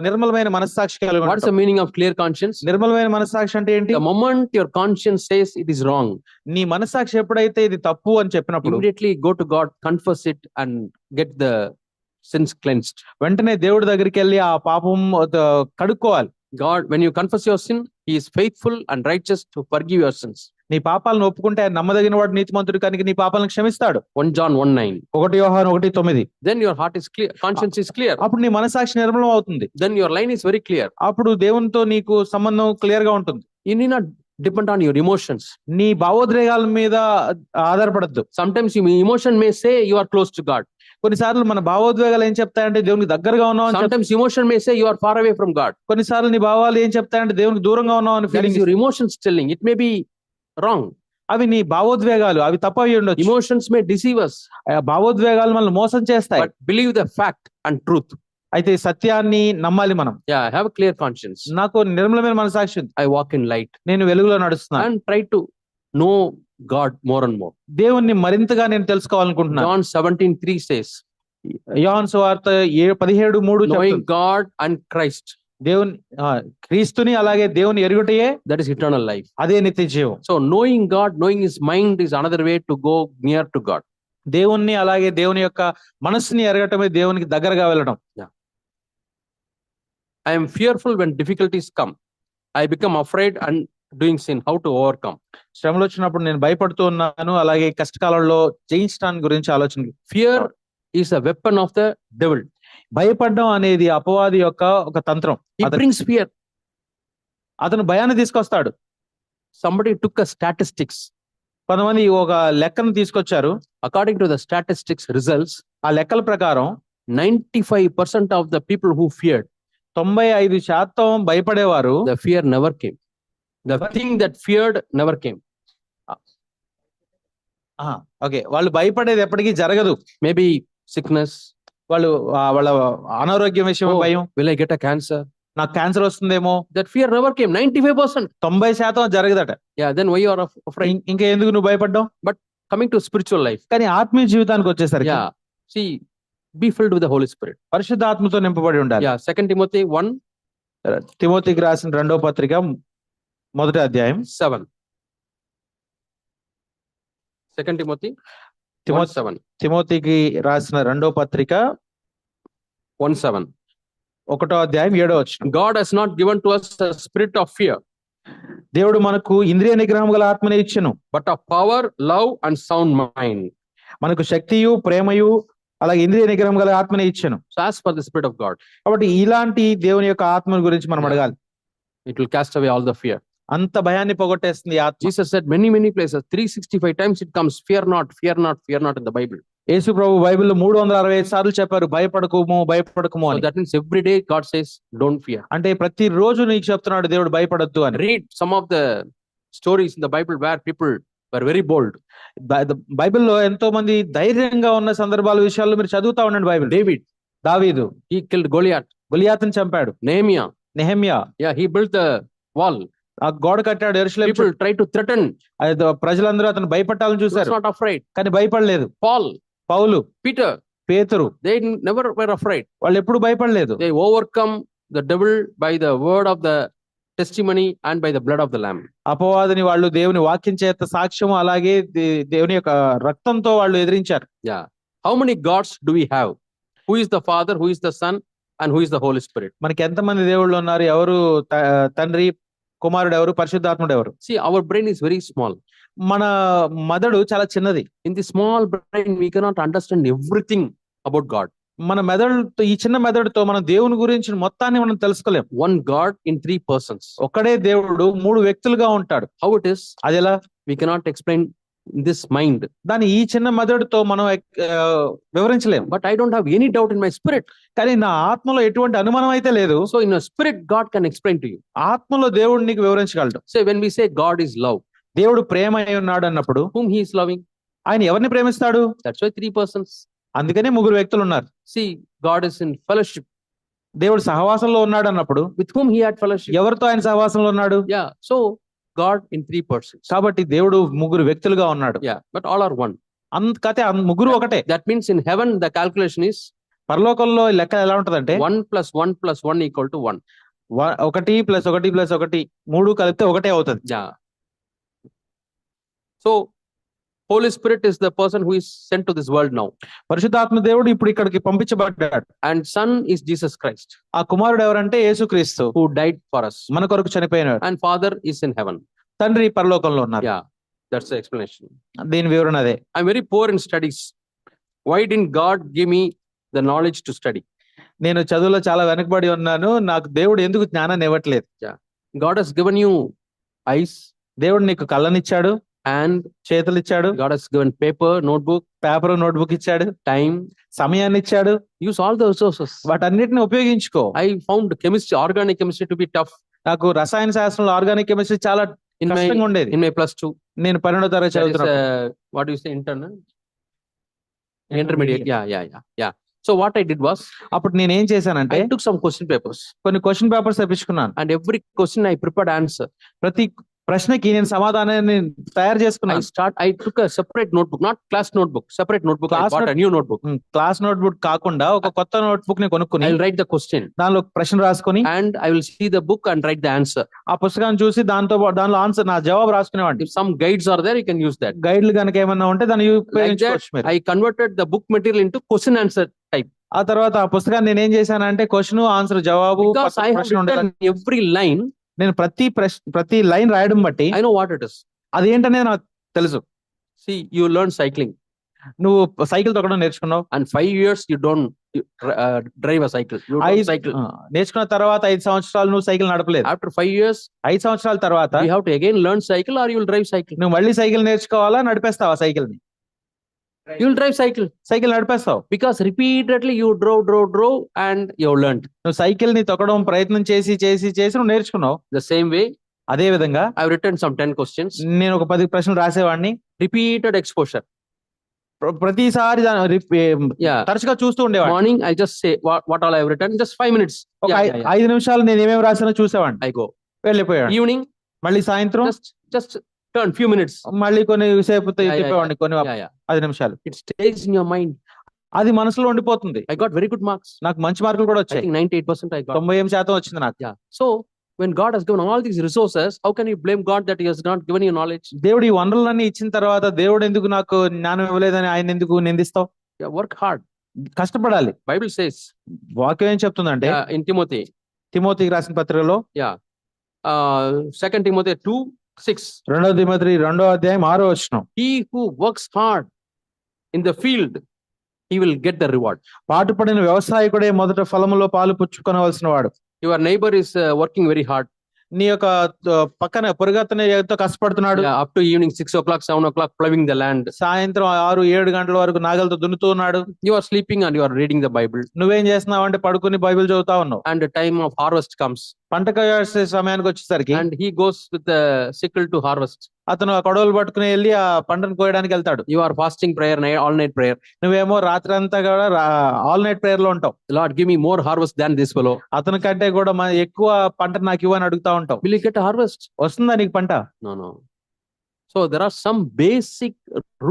నిర్మలమైన మనస్సాక్షి కలిగి What is the meaning of clear conscience? నిర్మలమైన మనస్సాక్షి అంటే ఏంటి? The moment your conscience says it is wrong, నీ మనస్సాక్షి ఎప్పుడైతే ఇది తప్పు అని చెప్పినప్పుడు, immediately go to God, confess it and get the sins cleansed. వెంటనే దేవుడి దగ్గరికి వెళ్ళి ఆ పాపం కడుక్కోవాలి. God, when you confess your sin, he is faithful and righteous to forgive your sins. నీ పాపాలను ఒప్పుకుంటే ఆయన నమ్మదగిన వాడు, నీతిమంతుడు కనుక నీ పాపాలను క్షమిస్తాడు. 1 John 1:9. 1 యోహాను 1:9. Then your heart is clear, conscience is clear. అప్పుడు నీ మనసాక్షి నిర్మలం అవుతుంది. Then your line is very clear. అప్పుడు దేవునితో నీకు సంబంధం క్లియర్ గా ఉంటుంది. You need not depend on your emotions. నీ భావోద్రేగాల మీద ఆధారపడద్దు. Sometimes your emotion may say you are close to God. కొన్నిసార్లు మన భావోద్వేగాలు ఏం చెప్తాయంటే దేవునికి దగ్గరగా ఉన్నావు అని. Sometimes emotion may say you are far away from God. కొన్నిసార్లు నీ భావాలు ఏం చెప్తాయంటే దేవునికి దూరంగా ఉన్నావు అని That is feeling. your emotions telling. It may be wrong. అవి నీ భావోద్వేగాలు, అవి తప్పవి ఉండొచ్చు. Emotions may deceive us. భావోద్వేగాలు మనల్ని మోసం చేస్తాయి. But believe the fact and truth. అయితే సత్యాన్ని నమ్మాలి మనం. Yeah, have a clear conscience. నాకు నిర్మలమైన మనసాక్షి ఉంది. I walk in light నేను వెలుగులో నడుస్తున్నాను. and try to know God more and more. దేవుణ్ణి మరింతగా నేను తెలుసుకోవాలనుకుంటున్నాను. John 17:3 says, యోహాను సువార్త 17:3 knowing God and Christ, దేవుని క్రీస్తుని అలాగే దేవుని ఎరుగుటయే, that is eternal life. అదే నిత్య జీవం. So knowing God, knowing his mind is another way to go near to God. దేవుణ్ణి అలాగే దేవుని యొక్క మనస్సుని ఎరగటమే దేవునికి దగ్గరగా వెళ్ళడం. I am fearful when difficulties come. I become afraid and doing sin. How to overcome? శ్రమలు వచ్చినప్పుడు నేను భయపడుతూ ఉన్నాను, అలాగే కష్టకాలంలో జయించడానికి గురించి ఆలోచన. Fear is a weapon of the devil. భయపడడం అనేది అపవాది యొక్క ఒక తంత్రం. He brings fear. అతను భయాన్ని తీసుకొస్తాడు. Somebody took a statistics. కొంతమంది ఒక లెక్కను తీసుకొచ్చారు. According to the statistics results, ఆ లెక్కల ప్రకారం 95% of the people who feared, 95% భయపడేవారు, the fear never came. The thing that feared never came. Okay, వాళ్ళు భయపడేది ఎప్పటికీ జరగదు. Maybe sickness. వాళ్ళ అనారోగ్యం విషయం భయం. Will I get a cancer? నాకు క్యాన్సర్ వస్తుందేమో. That fear never came. 95%. 90% జరగదట. Yeah, then why you are afraid? ఇంకా ఎందుకు నువ్వు భయపడ్డావు? But coming to spiritual life. కానీ ఆత్మీయ జీవితానికి వచ్చేసరికి, yeah, see, be filled with the Holy Spirit. పరిశుద్ధాత్మతో నింపబడి ఉండాలి. Yeah, 2 Timothy 1. తిమోతికి రాసిన 2వ పత్రిక 1వ అధ్యాయం 7. 2 Timothy 1:7. తిమోతికి రాసిన 2వ పత్రిక 1:7. 1వ అధ్యాయం 7వ వచనం. God has not given to us a spirit of fear. దేవుడు మనకు ఇంద్రియ నిగ్రహం గల ఆత్మని ఇచ్చెను, but of power, love and sound mind. మనకు శక్తియు ప్రేమయు అలాగే ఇంద్రియ నిగ్రహం గల ఆత్మని ఇచ్చెను. So ask for the spirit of God. కాబట్టి ఇలాంటి దేవుని యొక్క ఆత్మ గురించి మనం అడగాలి. It will cast away all the fear. అంత భయాన్ని పోగొట్టేస్తుంది ఆత్మ. Jesus said many places, 365 times it comes, fear not, fear not, fear not in the Bible. యేసు ప్రభు బైబిల్లో 365 సార్లు చెప్పారు భయపడకుము భయపడకుము అని. So that means every day God says don't fear. అంటే ప్రతి రోజు నీకు చెప్తున్నాడు దేవుడు భయపడొద్దు అని. Read some of the stories in the Bible where people were very bold. బైబిల్లో ఎంతో మంది ధైర్యంగా ఉన్న సందర్భాల విషయాల్లో మీరు చదువుతా ఉండండి. బైబిల్. దావీదు, he killed Goliath. గొలియాతుని చంపాడు. Nehemiah, yeah, he built the wall. ఆ గోడ కట్టాడు. యెరూషలేము. People try to threaten. ప్రజలందరూ అతను భయపట్టాలని చూశారు. He was not afraid. కానీ భయపడలేదు. పౌలు, Peter, పేతురు, they never were afraid. వాళ్ళు ఎప్పుడు భయపడలేదు. They overcome the devil by the word of the testimony and by the blood of the lamb. అపవాదిని వాళ్ళు దేవుని వాక్యం చేత సాక్ష్యం అలాగే దేవుని యొక్క రక్తంతో వాళ్ళు ఎదిరించారు. Yeah. How many gods do we have? Who is the Father, who is the Son and who is the Holy Spirit? మనకి ఎంతమంది దేవుళ్ళు ఉన్నారు? ఎవరు తండ్రి, కుమారుడు ఎవరు, పరిశుద్ధాత్ముడు ఎవరు? See, our brain is very small. మన మెదడు చాలా చిన్నది. In the small brain we cannot understand everything about God. మన మెదడుతో, ఈ చిన్న మెదడుతో మనం దేవుని గురించి మొత్తాన్ని మనం తెలుసుకోలేం. One God in 3 persons. ఒక్కడే దేవుడు 3 వ్యక్తులుగా ఉంటాడు. How it is? అదెలా? We cannot explain in this mind. దాని ఈ చిన్న మెదడుతో మనం వివరించలేం. But I don't have any doubt in my spirit. కానీ నా ఆత్మలో ఎటువంటి అనుమానం అయితే లేదు. So in a spirit God can explain to you. ఆత్మలో దేవుడు నీకు వివరించగలడు. Say when we say God is love, దేవుడు ప్రేమ అయి ఉన్నాడు అన్నప్పుడు whom he is loving? ఆయన ఎవరిని ప్రేమిస్తాడు? That's why 3 persons. అందుకనే 3 వ్యక్తులు ఉన్నారు. See, God is in fellowship. దేవుడు సహవాసంలో ఉన్నాడు అన్నప్పుడు with whom he had fellowship? ఎవరితో ఆయన సహవాసంలో ఉన్నాడు? Yeah, so God in 3 persons. కాబట్టి దేవుడు 3 వ్యక్తులుగా ఉన్నాడు. Yeah, but all are one. అందుకతే 3 ఒకటే. That means in heaven the calculation is, పరలోకంలో లెక్క ఎలా ఉంటదంటే 1 + 1 + 1 = 1. 1 + 1 + 1 3 కలిపితే ఒకటే అవుతుంది. Yeah. So Holy Spirit is the person who is sent to this world now. పరిశుద్ధాత్మ దేవుడు ఇప్పుడు ఇక్కడికి పంపించబడ్డాడు. And Son is Jesus Christ, ఆ కుమారుడు ఎవరంటే యేసుక్రీస్తు, who died for us. మన కొరకు చనిపోయినాడు. And Father is in heaven. తండ్రి పరలోకంలో ఉన్నారు. Yeah, that's the explanation. దీని వివరణ అదే. I'm very poor in studies. Why didn't God give me the knowledge to study? నేను చదువులో చాలా వెనకబడి ఉన్నాను, నాకు దేవుడు ఎందుకు జ్ఞానాన్ని ఇవ్వట్లేదు? God has given you eyes, దేవుడు నీకు కళ్ళనిచ్చాడు, and చేతులు ఇచ్చాడు, God has given paper, notebook, paper notebook ఇచ్చాడు, time, సమయాన్ని ఇచ్చాడు. use all the resources. వాటన్నిటిని ఉపయోగించుకో. I found chemistry, organic chemistry to be tough నాకు రసాయన శాస్త్రంలో ఆర్గానిక్ కెమిస్ట్రీ చాలా in my కష్టంగా ఉండేది. +2. నేను 12వ తరగతి That is, చదువుతున్నాను. what do you say, intermediate? Yeah. So what I did was, అప్పుడు నేను ఏం చేశానంటే I took some question papers, కొన్ని క్వశ్చన్ పేపర్స్ తెప్పించుకున్నాను. and every question I prepared answer. ప్రతి ప్రశ్నకి నేను సమాధానాన్ని తయారు చేసుకున్నాను. I took a separate notebook, not class notebook, separate notebook. I Class bought a new notebook. Class notebook కాకుండా ఒక కొత్త నోట్బుక్ ని కొనుక్కుని I'll write the question, దానిలో ప్రశ్న రాసుకొని and I will see the book and write the answer. ఆ పుస్తకాన్ని చూసి దానిలో ఆన్సర్ నా జవాబు రాసుకునేవాడిని. If some guides are there, you can use that. గైడ్లు కనుక ఏమన్నా ఉంటే దాన్ని Like that, ఉపయోగించుకోవచ్చు మీరు. I converted the book material into question answer type, ఆ తర్వాత ఆ పుస్తకాన్ని నేను ఏం చేశానంటే క్వశ్చన్ ఆన్సర్ జవాబు because I have ప్రశ్న ఉండేది. written every line. నేను ప్రతి లైన్ రాయడం బట్టి I know what it is. అదేంటనేది నాకు తెలుసు. See, you learn cycling, నువ్వు సైకిల్ తొక్కడం నేర్చుకున్నావు, and 5 years you don't drive a cycle. You don't cycle. నేర్చుకున్న తర్వాత 5 సంవత్సరాలు నువ్వు సైకిల్ నడపలేదు. After 5 years, 5 సంవత్సరాల తర్వాత you have to again learn cycle, or you will drive cycle. నువ్వు మళ్ళీ సైకిల్ నేర్చుకోవాలా, నడిపేస్తావా సైకిల్ ని? You will drive cycle, cycle నడిపేస్తావు. because repeatedly you drove, and you have learned. నువ్వు సైకిల్ ని తొక్కడం ప్రయత్నం చేసి నువ్వు నేర్చుకున్నావు. The same way, అదే విధంగా I have written some 10 questions. నేను ఒక 10 ప్రశ్నలు రాసేవాడిని. Repeated exposure. ప్రతిసారి Yeah. తరచుగా చూస్తూ ఉండేవాడిని. Morning, I just say what all I have written. Just 5 minutes. ఒక Yeah. 5 నిమిషాలు నేను ఏమేమి రాసానో చూసేవాడిని, I go. వెళ్ళిపోయాడు. Evening, మళ్ళీ సాయంత్రం just turn few minutes. మళ్ళీ కొన్ని సేపు Yeah. తిప్పేవాడిని, కొన్ని Yeah. 5 నిమిషాలు. It stays in your mind. అది మనసులో ఉండిపోతుంది. I got very good marks. నాకు మంచి మార్కులు కూడా I వచ్చాయి. think 98% I got. 98% వచ్చింది నాకు. Yeah. So when God has given all these resources, how can you blame God that He has not given you knowledge? దేవుడు ఈ వనరులన్నీ ఇచ్చిన తర్వాత దేవుడు ఎందుకు నాకు జ్ఞానం ఇవ్వలేదని ఆయన ఎందుకు నిందిస్తావు? Yeah, work hard. కష్టపడాలి. Bible says, వాక్యం ఏం చెప్తుందంటే in Timothy, తిమోతికి రాసిన పత్రికలో 2 Timothy 2:6, 2 తిమోతి 2వ అధ్యాయం 6వ వచనం, he who works hard in the field, he will get the reward. పాటుపడిన వ్యవసాయకుడే మొదట ఫలములో పాలు పుచ్చుకొనవలసిన వాడు. Your neighbor is working very hard. నీ యొక్క పక్కన పొరుగతను ఎంతో కష్టపడుతున్నాడు. Up to evening 6 o'clock, 7 o'clock, plowing the land. సాయంత్రం 6-7 గంటల వరకు నాగలతో దున్నుతూ ఉన్నాడు. You are sleeping and you are reading the Bible. నువ్వేం చేస్తున్నావు అంటే పడుకుని బైబిల్ చదువుతా ఉన్నావు. And the time of harvest comes, పంట కోసే సమయానికి వచ్చేసరికి and he goes with the sickle to harvest. అతను ఆ కొడవలు పట్టుకుని వెళ్ళి ఆ పంటను కోయడానికి వెళ్తాడు. You are fasting prayer, all night prayer. నువ్వేమో రాత్రి అంతా కూడా ఆల్ నైట్ ప్రేయర్ లో ఉంటావు. Lord, give me more harvest than this fellow. అతని కంటే కూడా ఎక్కువ పంట నాకు ఇవ్వని అడుగుతా ఉంటావు. Will you get a harvest? వస్తుందా నీకు పంట? No. So there are some basic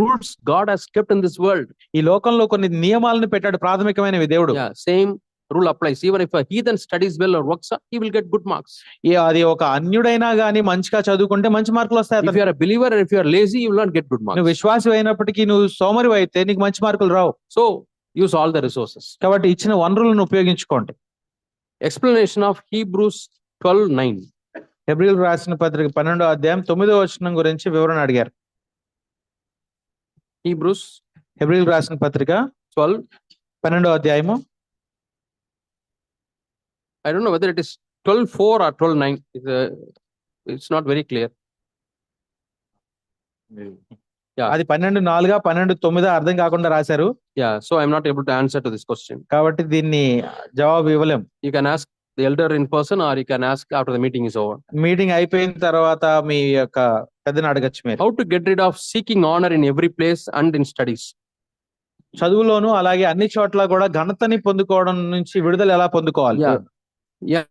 rules God has kept in this world. ఈ లోకంలో కొన్ని నియమాలను పెట్టాడు, ప్రాథమికమైనవి దేవుడు. Yeah, same rule applies. Even if a heathen studies well or works, he will get good marks. అది ఒక అన్యుడైనా గానీ మంచిగా చదువుకుంటే మంచి మార్కులు వస్తాయి. If you are a believer and if you are lazy, you will not get good marks. నువ్వు విశ్వాసి అయినప్పటికీ నువ్వు సోమరి అయితే నీకు మంచి మార్కులు రావు. So use all the resources. కాబట్టి ఇచ్చిన వనరులను ఉపయోగించుకోండి. Explanation of Hebrews 12:9. హెబ్రీయులకు రాసిన పత్రిక 12వ అధ్యాయం 9వ వచనం గురించి వివరణ అడిగారు. హెబ్రీయులకు రాసిన పత్రిక 12వ అధ్యాయము, I don't know whether it is 12:4 or 12:9. It's not very clear. అది 12:4 12:9 అర్థం కాకుండా రాశారు. Yeah, so I'm not able to answer to this question. కాబట్టి దీన్ని జవాబు ఇవ్వలేం. You can ask the elder in person, or you can ask after the meeting is over. Meeting అయిపోయిన తర్వాత మీ యొక్క పెద్దని అడగచ్చు మీరు. How to get rid of seeking honor in every place and in studies. చదువులోను అలాగే అన్ని చోట్ల కూడా ఘనతని పొందుకోవడం నుంచి విడుదల ఎలా పొందుకోవాలి? Yeah.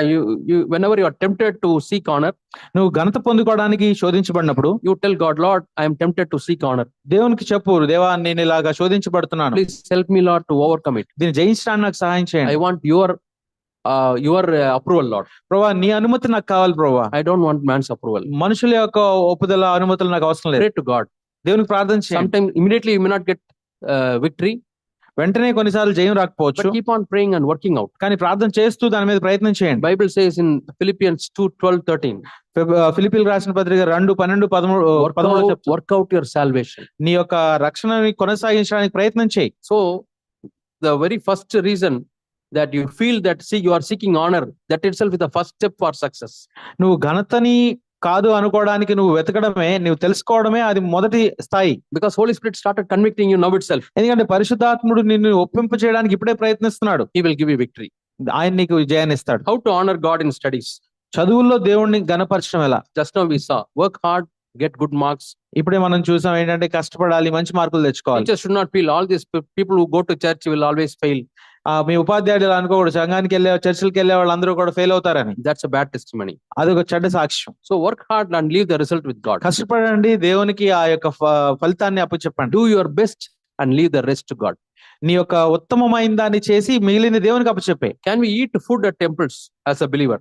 You whenever you are tempted to seek honor, నువ్వు ఘనత పొందుకోవడానికి శోధించబడినప్పుడు you tell God, Lord, I am tempted to seek honor. దేవునికి చెప్పు, దేవా నేను ఇలాగా శోధించబడుతున్నాను, please help me, Lord, to overcome it. దీన్ని జయించడానికి నాకు సహాయం చేయండి. I want your approval, Lord. ప్రభువా నీ అనుమతి నాకు కావాలి ప్రభువా. I don't want man's approval. మనుషుల యొక్క ఒప్పుదల అనుమతులు నాకు అవసరం లేదు. Pray to God. దేవునికి ప్రార్థన చేయండి. Sometimes immediately you may not get victory, వెంటనే కొన్నిసార్లు జయం రాకపోవచ్చు, but keep on praying and working out. కానీ ప్రార్థన చేస్తూ దాని మీద ప్రయత్నం చేయండి. Bible says in Philippians 2:12-13, ఫిలిప్పీయులకు రాసిన పత్రిక 2:12-13 work out your salvation. నీ యొక్క రక్షణని కొనసాగించడానికి ప్రయత్నం చేయి. So the very first reason that you feel that you are seeking honor, that itself is the first step for success. నువ్వు ఘనతని కాదు అనుకోవడానికి నువ్వు వెతకడమే, నువ్వు తెలుసుకోవడమే అది మొదటి స్థాయి. Because Holy Spirit started convicting you now itself. ఎందుకంటే పరిశుద్ధాత్ముడు నిన్ను ఒప్పింప చేయడానికి ఇప్పుడే ప్రయత్నిస్తున్నాడు. He will give you victory. ఆయన నీకు విజయాన్ని ఇస్తాడు. How to honor God in studies? చదువుల్లో దేవుణ్ణి గణపరచడం ఎలా? Just now we saw, work hard, get good marks. ఇప్పుడే మనం చూసాం ఏంటంటే కష్టపడాలి, మంచి మార్కులు తెచ్చుకోవాలి. Teachers should not feel all these people who go to church will always fail. మీ ఉపాధ్యాయులు అనుకోకూడదు సంఘానికి వెళ్ళే చర్చిలకు వెళ్ళే వాళ్ళందరూ కూడా ఫెయిల్ అవుతారని. That's a bad testimony. అది ఒక చెడ్డ సాక్ష్యం. So work hard and leave the result with God. కష్టపడండి, దేవునికి ఆ యొక్క ఫలితాన్ని అప్పచెప్పండి. Do your best and leave the rest to God. నీ యొక్క ఉత్తమమైన దాన్ని చేసి మిగిలిన దేవునికి అప్పచెప్పే. Can we eat food at temples as a believer?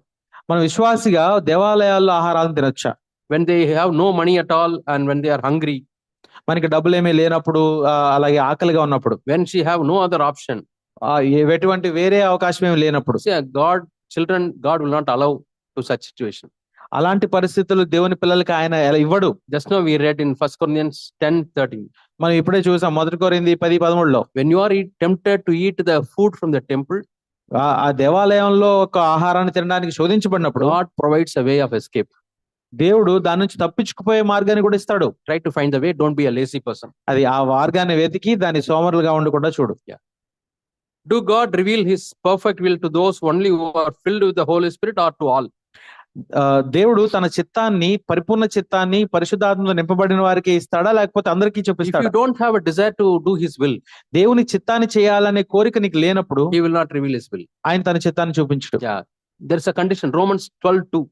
మన విశ్వాసిగా దేవాలయాల్లో ఆహారాలను తినొచ్చా? When they have no money at all and when they are hungry, మనకి డబ్బులు ఏమీ లేనప్పుడు, అలాగే ఆకలిగా ఉన్నప్పుడు, when she have no other option, ఎటువంటి వేరే అవకాశం ఏమి లేనప్పుడు, God will not allow to such situation. అలాంటి పరిస్థితులు దేవుని పిల్లలకి ఆయన ఇవ్వడు. Just now we read in 1 Corinthians 10:13. మనం ఇప్పుడే చూసాం 1 కొరింథీ 10:13. When you are tempted to eat the food from the temple, ఆ దేవాలయంలో ఒక ఆహారాన్ని తినడానికి శోధించబడినప్పుడు God provides a way of escape. దేవుడు దాని నుంచి తప్పించుకుపోయే మార్గాన్ని కూడా ఇస్తాడు. Try to find the way, don't be a lazy person. అది ఆ మార్గాన్ని వెతికి దాన్ని సోమరులుగా ఉండకుండా చూడు. Do God reveal his perfect will to those only who are filled with the Holy Spirit or to all? దేవుడు తన చిత్తాన్ని, పరిపూర్ణ చిత్తాన్ని పరిశుద్ధాత్మతో నింపబడిన వారికి ఇస్తాడా లేకపోతే అందరికీ చూపిస్తాడా? If you don't have a desire to do his will, దేవుని చిత్తాన్ని చేయాలనే కోరిక నీకు లేనప్పుడు he will not reveal his will. ఆయన తన చిత్తాన్ని చూపించడు. There is a condition. Romans 12:2.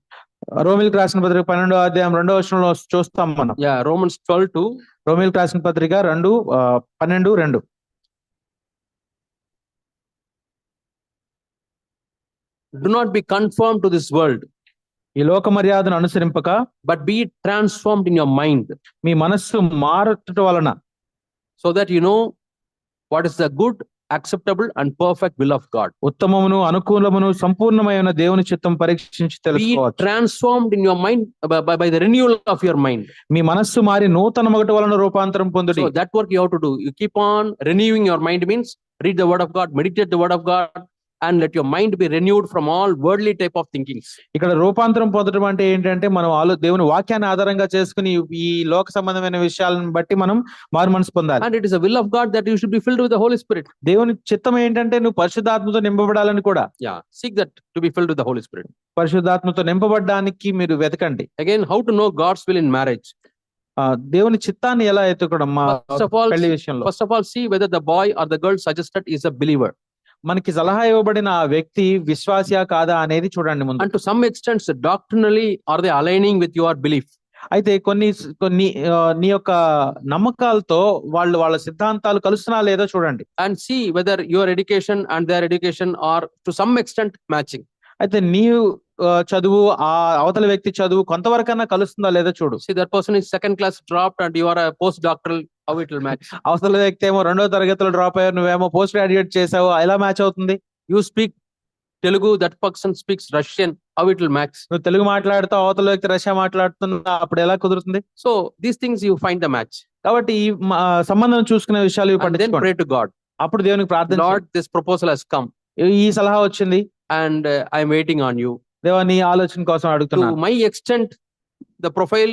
రోమిలకు రాసిన పత్రిక 12వ అధ్యాయం 2వ వచనంలో చూస్తాం మనం. Romans 12:2. రోమిలకు రాసిన పత్రిక 12:2. Do not be conformed to this world, ఈ లోక మర్యాదను అనుసరింపక, but be transformed in your mind, మీ మనస్సు మారటం వలన, so that you know what is the good, acceptable and perfect will of God. ఉత్తమమును అనుకూలమును సంపూర్ణమైన దేవుని చిత్తం పరీక్షించి తెలుసుకోవచ్చు. Be transformed in your mind by the renewal of your mind. మీ మనస్సు మారి నూతన మొగట వలన రూపాంతరం పొందుడి. So that work you have to do. You keep on renewing your mind means read the word of God, meditate the word of God, and let your mind be renewed from all worldly type of thinkings. ఇక్కడ రూపాంతరం పొందడం అంటే ఏంటంటే మనం దేవుని వాక్యాన్ని ఆధారంగా చేసుకుని ఈ లోక సంబంధమైన విషయాలను బట్టి మనం మారు మనసు పొందాలి. And it is a will of God that you should be filled with the Holy Spirit. దేవుని చిత్తం ఏంటంటే నువ్వు పరిశుద్ధాత్మతో నింపబడాలని కూడా. Seek that to be filled with the Holy Spirit. పరిశుద్ధాత్మతో నింపబడడానికి మీరు వెతకండి. Again, how to know God's will in marriage? దేవుని చిత్తాన్ని ఎలా ఎత్తుకోవడం పెళ్లి విషయంలో? First of all, see whether the boy or the girl suggested is a believer. మనకి సలహా ఇవ్వబడిన ఆ వ్యక్తి విశ్వాసియా కాదా అనేది చూడండి ముందు. And to some extent doctrinally are they aligning with your belief? అయితే కొన్ని నీ యొక్క నమ్మకాలతో వాళ్ళ సిద్ధాంతాలు కలుస్తున్నా లేదో చూడండి. And see whether your education and their education are to some extent matching. అయితే నీవు చదువు ఆ అవతల వ్యక్తి చదువు కొంతవరకన్నా కలుస్తుందా లేదో చూడు. See that person is second class dropped and you are a postdoctoral, how it will match? అవతల వ్యక్తి ఏమో 2వ తరగతిలో డ్రాప్ అయ్యారు, నువ్వేమో పోస్ట్ గ్రాడ్యుయేట్ చేసావు, ఎలా మ్యాచ్ అవుతుంది? You speak Telugu, that person speaks Russian, how it will match? నువ్వు తెలుగు మాట్లాడుతావు, అవతల వ్యక్తి రష్యా మాట్లాడుతున్నా, అప్పుడు ఎలా కుదురుతుంది? So these things you find the match. కాబట్టి ఈ సంబంధం చూసుకునే విషయాలు then pray to God. అప్పుడు దేవునికి ప్రార్థన, Lord, this proposal has come. ఈ సలహా వచ్చింది and I am waiting on you. దేవా నీ ఆలోచన కోసం అడుగుతున్నా. To my extent the profile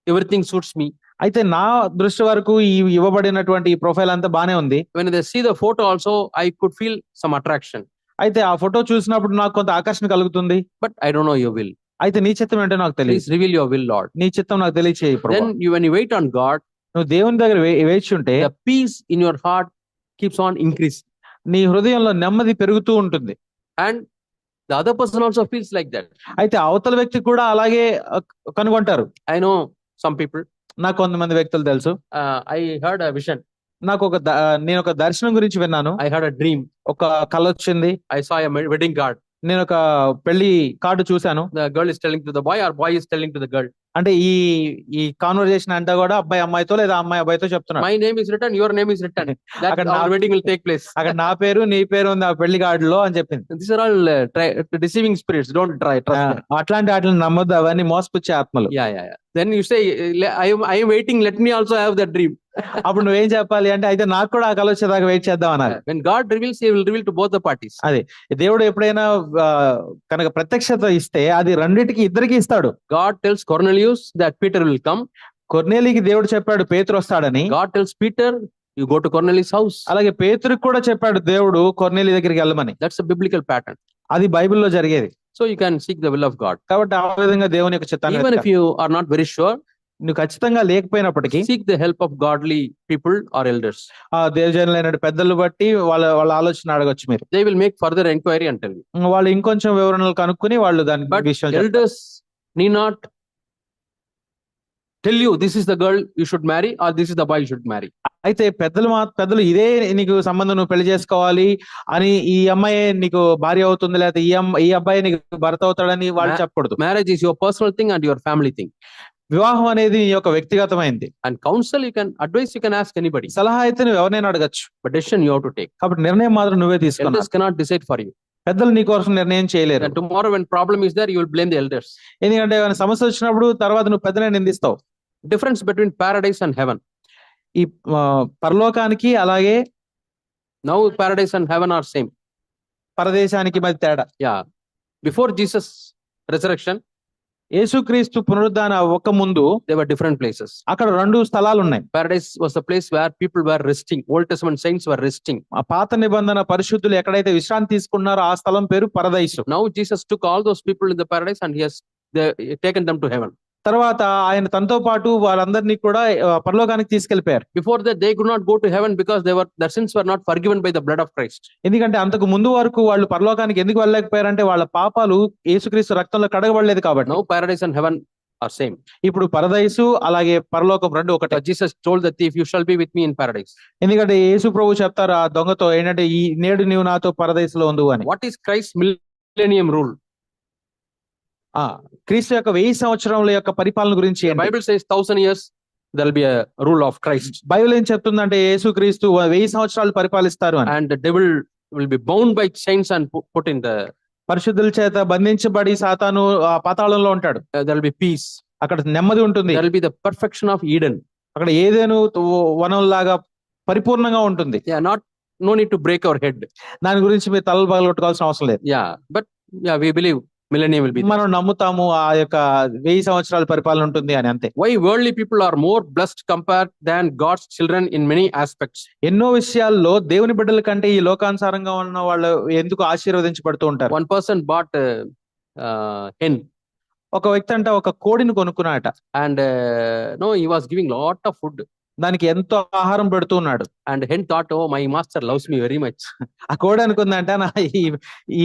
everything suits me. అయితే నా దృష్టి వరకు ఈ ఇవ్వబడినటువంటి ఈ ప్రొఫైల్ అంతా బానే ఉంది. When they see the photo also I could feel some attraction. అయితే ఆ ఫోటో చూసినప్పుడు నాకు కొంత ఆకర్షణ కలుగుతుంది. But I don't know your will. అయితే నీ చిత్తం ఏంటో నాకు తెలియదు. Please reveal your will, Lord. నీ చిత్తం నాకు తెలియచేయి ప్రభువా. Then when you wait on God, నువ్వు దేవుని దగ్గర వేచి ఉంటే the peace in your heart keeps on increasing. నీ హృదయంలో నెమ్మది పెరుగుతూ ఉంటుంది. And the other person also feels like that. అయితే అవతల వ్యక్తి కూడా అలాగే కనుగొంటారు. I know some people. నాకు కొంతమంది వ్యక్తులు తెలుసు. I heard a vision. నేను ఒక దర్శనం గురించి విన్నాను. I had a dream. ఒక కల వచ్చింది. I saw a wedding card. నేను ఒక పెళ్లి కార్డు చూశాను. The girl is telling to the boy or boy is telling to the girl. అంటే ఈ కాన్వర్జేషన్ అంతా కూడా అబ్బాయి అమ్మాయితో లేదా అమ్మాయి అబ్బాయితో చెప్తున్నాడు. My name is written, your name is written. That అక్కడ our wedding will take place. అక్కడ నా పేరు నీ పేరు ఉంది ఆ పెళ్లి కార్డులో అని చెప్పింది. These are all deceiving spirits. Don't trust them. అట్లాంటి వాటిని నమ్మొద్దు, అవన్నీ మోసపుచ్చే ఆత్మలు. Yeah. Then you say, I am waiting. Let me also have that dream. అప్పుడు నువ్వేం చెప్పాలి అంటే, అయితే నాకు కూడా ఆ కల వచ్చేదాకా వెయిట్ చేద్దాం అన్నారు. When God reveals, He will reveal to both the parties. అదే దేవుడు ఎప్పుడైనా కనుక ప్రత్యక్షత ఇస్తే అది రెండిటికి ఇద్దరికి ఇస్తాడు. God tells Cornelius that Peter will come. కొర్నేలికి దేవుడు చెప్పాడు పేతురు వస్తాడని. God tells Peter, you go to Cornelius' house. అలాగే పేతురుకి కూడా చెప్పాడు దేవుడు కొర్నేలి దగ్గరికి వెళ్ళమని. That's a biblical pattern. అది బైబిల్లో జరిగేది. So you can seek the will of God. కాబట్టి ఆ విధంగా దేవుని యొక్క చిత్తాన్ని Even if you are not very sure, నువ్వు ఖచ్చితంగా లేకపోయినప్పటికీ seek the help of godly people or elders. ఆ దేవజనులైన పెద్దలు బట్టి వాళ్ళ ఆలోచన అడగొచ్చు మీరు. They will make further inquiry and tell you. వాళ్ళు ఇంకొంచెం వివరణలు కనుక్కుని వాళ్ళు దాని But విషయం చెప్తారు. elders need not tell you this is the girl you should marry or this is the boy you should marry. అయితే పెద్దలు ఇదే నీకు సంబంధం, నువ్వు పెళ్లి చేసుకోవాలి అని, ఈ అమ్మాయి నీకు భార్య అవుతుంది లేకపోతే ఈ అబ్బాయి నీకు భర్త అవుతాడని వాళ్ళు చెప్పకూడదు. Marriage is your personal thing and your family thing. వివాహం అనేది నీ యొక్క వ్యక్తిగతమైంది. And counsel, advice you can ask anybody. సలహా అయితే నువ్వు ఎవరినైనా అడగచ్చు. But decision you have to take. కాబట్టి నిర్ణయం మాత్రం నువ్వే తీసుకోవాలి. Elders cannot decide for you. పెద్దలు నీ కోసం నిర్ణయం చేయలేరు. And tomorrow when problem is there, you will blame the elders. ఎందుకంటే ఏమైనా సమస్య వచ్చినప్పుడు తర్వాత నువ్వు పెద్దనే నిందిస్తావు. Difference between paradise and heaven. ఈ పరలోకానికి అలాగే Now paradise and heaven are same. పరదేశానికి మధ్య తేడా. Yeah. Before Jesus resurrection, యేసుక్రీస్తు పునరుద్ధాన ఒక్క ముందు there were different places. అక్కడ 2 స్థలాలు ఉన్నాయి. Paradise was the place where people were resting. Old Testament saints were resting. ఆ పాత నిబంధన పరిశుద్ధులు ఎక్కడైతే విశ్రాంతి తీసుకున్నారో ఆ స్థలం పేరు పరదైసు. Now Jesus took all those people in the paradise and he has taken them to heaven. తర్వాత ఆయన తనతో పాటు వాళ్ళందరినీ కూడా పరలోకానికి తీసుకెళ్లిపోయారు. Before that they could not go to heaven because their sins were not forgiven by the blood of Christ. ఎందుకంటే అంతకు ముందు వరకు వాళ్ళు పరలోకానికి ఎందుకు వెళ్ళలేకపోయారంటే వాళ్ళ పాపాలు యేసుక్రీస్తు రక్తంలో కడగబడలేదు కాబట్టి. Now paradise and heaven are same. ఇప్పుడు పరదైసు అలాగే పరలోకం రెండు ఒకటే. Jesus told the thief, you shall be with me in paradise. ఎందుకంటే యేసు ప్రభు చెప్తారు ఆ దొంగతో, ఏంటంటే ఈ నేడు నీవు నాతో పరదైసులో ఉండు అని. What is Christ's millennium rule? క్రీస్తు యొక్క 1000 సంవత్సరముల యొక్క పరిపాలన గురించి Bible says 1000 years there will be a rule of Christ. Bible ఏం చెప్తుందంటే యేసుక్రీస్తు 1000 సంవత్సరాలు పరిపాలిస్తారు అని. And the devil will be bound by chains and put in the పరిశుద్ధుల చేత బంధించబడి సాతాను పాతాళంలో ఉంటాడు. there will be peace. అక్కడ నెమ్మది ఉంటుంది. There will be the perfection of Eden. అక్కడ ఏదేను వనం లాగా పరిపూర్ణంగా ఉంటుంది. No need to break our head. దాని గురించి మీరు తలలు పగలగొట్టుకోవాల్సిన అవసరం లేదు. But we believe millennium will be there. మనం నమ్ముతాము ఆ యొక్క 1000 సంవత్సరాల పరిపాలన ఉంటుంది అని, అంతే. Why worldly people are more blessed compared than God's children in many aspects? ఎన్నో విషయాల్లో దేవుని బిడ్డల కంటే ఈ లోకానుసారంగా ఉన్న వాళ్ళు ఎందుకు ఆశీర్వదించబడుతూ ఉంటారు. One person bought hen. ఒక వ్యక్తి అంటే ఒక కోడిని కొనుక్కున్నాట. And he was giving lot of food. దానికి ఎంతో ఆహారం పెడుతూ ఉన్నాడు. And hen thought, oh, my master loves me very much. ఆ కోడి అనుకుందంట, నా ఈ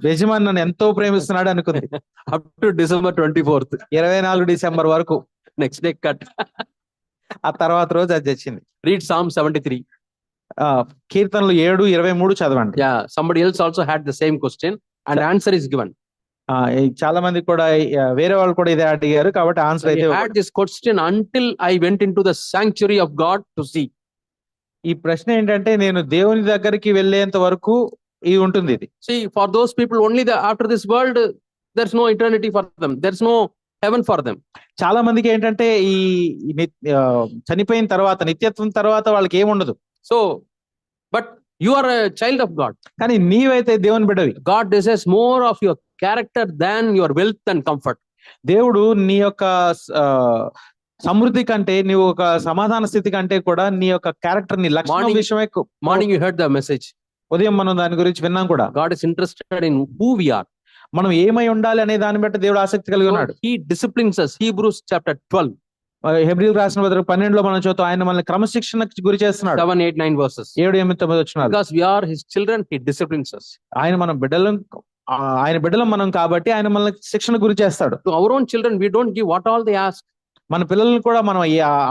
యజమాని నన్ను ఎంతో ప్రేమిస్తున్నాడు అనుకుంది. Up to December 24th. 24 December వరకు. Next day cut. ఆ తర్వాత రోజు అది వచ్చింది. Read Psalm 73. కీర్తనలు 7:23 చదవండి. Somebody else also had the same question and answer is given. చాలా మంది కూడా వేరే వాళ్ళు కూడా ఇదే అడిగారు కాబట్టి ఆన్సర్ అయితే. I had this question until I went into the sanctuary of God to see. ఈ ప్రశ్న ఏంటంటే నేను దేవుని దగ్గరికి వెళ్ళేంత వరకు ఇది ఉంటుంది. ఇది see, for those people only after this world there's no eternity for them, there's no heaven for them. చాలా మందికి ఏంటంటే ఈ చనిపోయిన తర్వాత నిత్యత్వం తర్వాత వాళ్ళకి ఏముండదు. So but you are a child of God. కానీ నీవైతే దేవుని బిడ్డవి. God desires more of your character than your wealth and comfort. దేవుడు నీ యొక్క సమృద్ధి కంటే, నీ ఒక సమాధాన స్థితి కంటే కూడా నీ యొక్క క్యారెక్టర్, నీ లక్షణం విషయమే. Morning you heard the message. ఉదయం మనం దాని గురించి విన్నాం కూడా. God is interested in who we are. మనం ఏమై ఉండాలి అనే దాన్ని బట్టి దేవుడు ఆసక్తి కలిగి ఉన్నాడు. He disciplines us. Hebrews chapter 12. హెబ్రీయులకు రాసిన పత్రిక 12లో మనం చూస్తాం ఆయన మనల్ని క్రమశిక్షణకు గురి చేస్తున్నాడు. 7, 8, 9 verses. 7, 8, 9 వచనాలు. Because we are his children, he disciplines us. ఆయన బిడ్డలం మనం కాబట్టి ఆయన మనల్ని శిక్షణ గురి చేస్తాడు. To our own children we don't give what all they ask. మన పిల్లల్ని కూడా మనం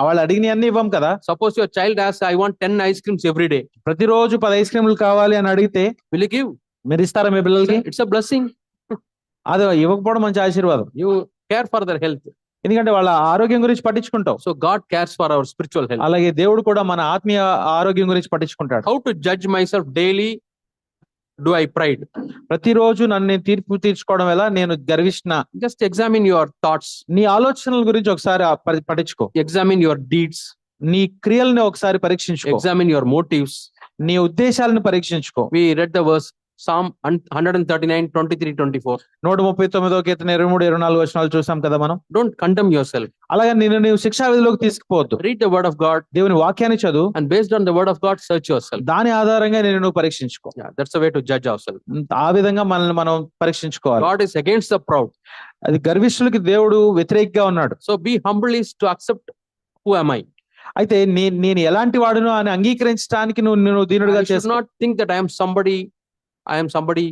వాళ్ళు అడిగిన అన్ని ఇవ్వం కదా. Suppose your child asks, I want 10 ice creams every day. ప్రతిరోజు 10 ఐస్ క్రీములు కావాలి అని అడిగితే will you give? మీరు ఇస్తారా మీ పిల్లలకి? It's a blessing. అది ఇవ్వకపోవడం మంచి ఆశీర్వాదం. You care for their health. ఎందుకంటే వాళ్ళ ఆరోగ్యం గురించి పట్టించుకుంటావు. So God cares for our spiritual health. అలాగే దేవుడు కూడా మన ఆత్మీయ ఆరోగ్యం గురించి పట్టించుకుంటాడు. How to judge myself daily? Do I pride? ప్రతిరోజు నన్ను నేను తీర్పు తీర్చుకోవడం ఎలా, నేను గర్విష్ణ. Just examine your thoughts. నీ ఆలోచనల గురించి ఒకసారి పట్టించుకో. Examine your deeds. నీ క్రియల్ని ఒకసారి పరీక్షించుకో. Examine your motives. నీ ఉద్దేశాలను పరీక్షించుకో. We read the verse Psalm 139, 23, 24. 139వ కీర్తన 23, 24 వచనాలు చూసాం కదా మనం. Don't condemn yourself. అలాగే నీవు శిక్షా విధిలోకి తీసుకుపోవద్దు. Read the word of God. దేవుని వాక్యాన్ని చదువు. And based on the word of God, search yourself. దాని ఆధారంగా నువ్వు పరీక్షించుకో. Yeah, that's the way to judge ourselves. ఆ విధంగా మనల్ని మనం పరీక్షించుకోవాలి. God is against the proud. అది గర్విష్ఠులకి దేవుడు వ్యతిరేకంగా ఉన్నాడు. So be humble is to accept who am I. అయితే నేను ఎలాంటి వాడును అని అంగీకరించడానికి నువ్వు దీనుడిగా I should not think that I am somebody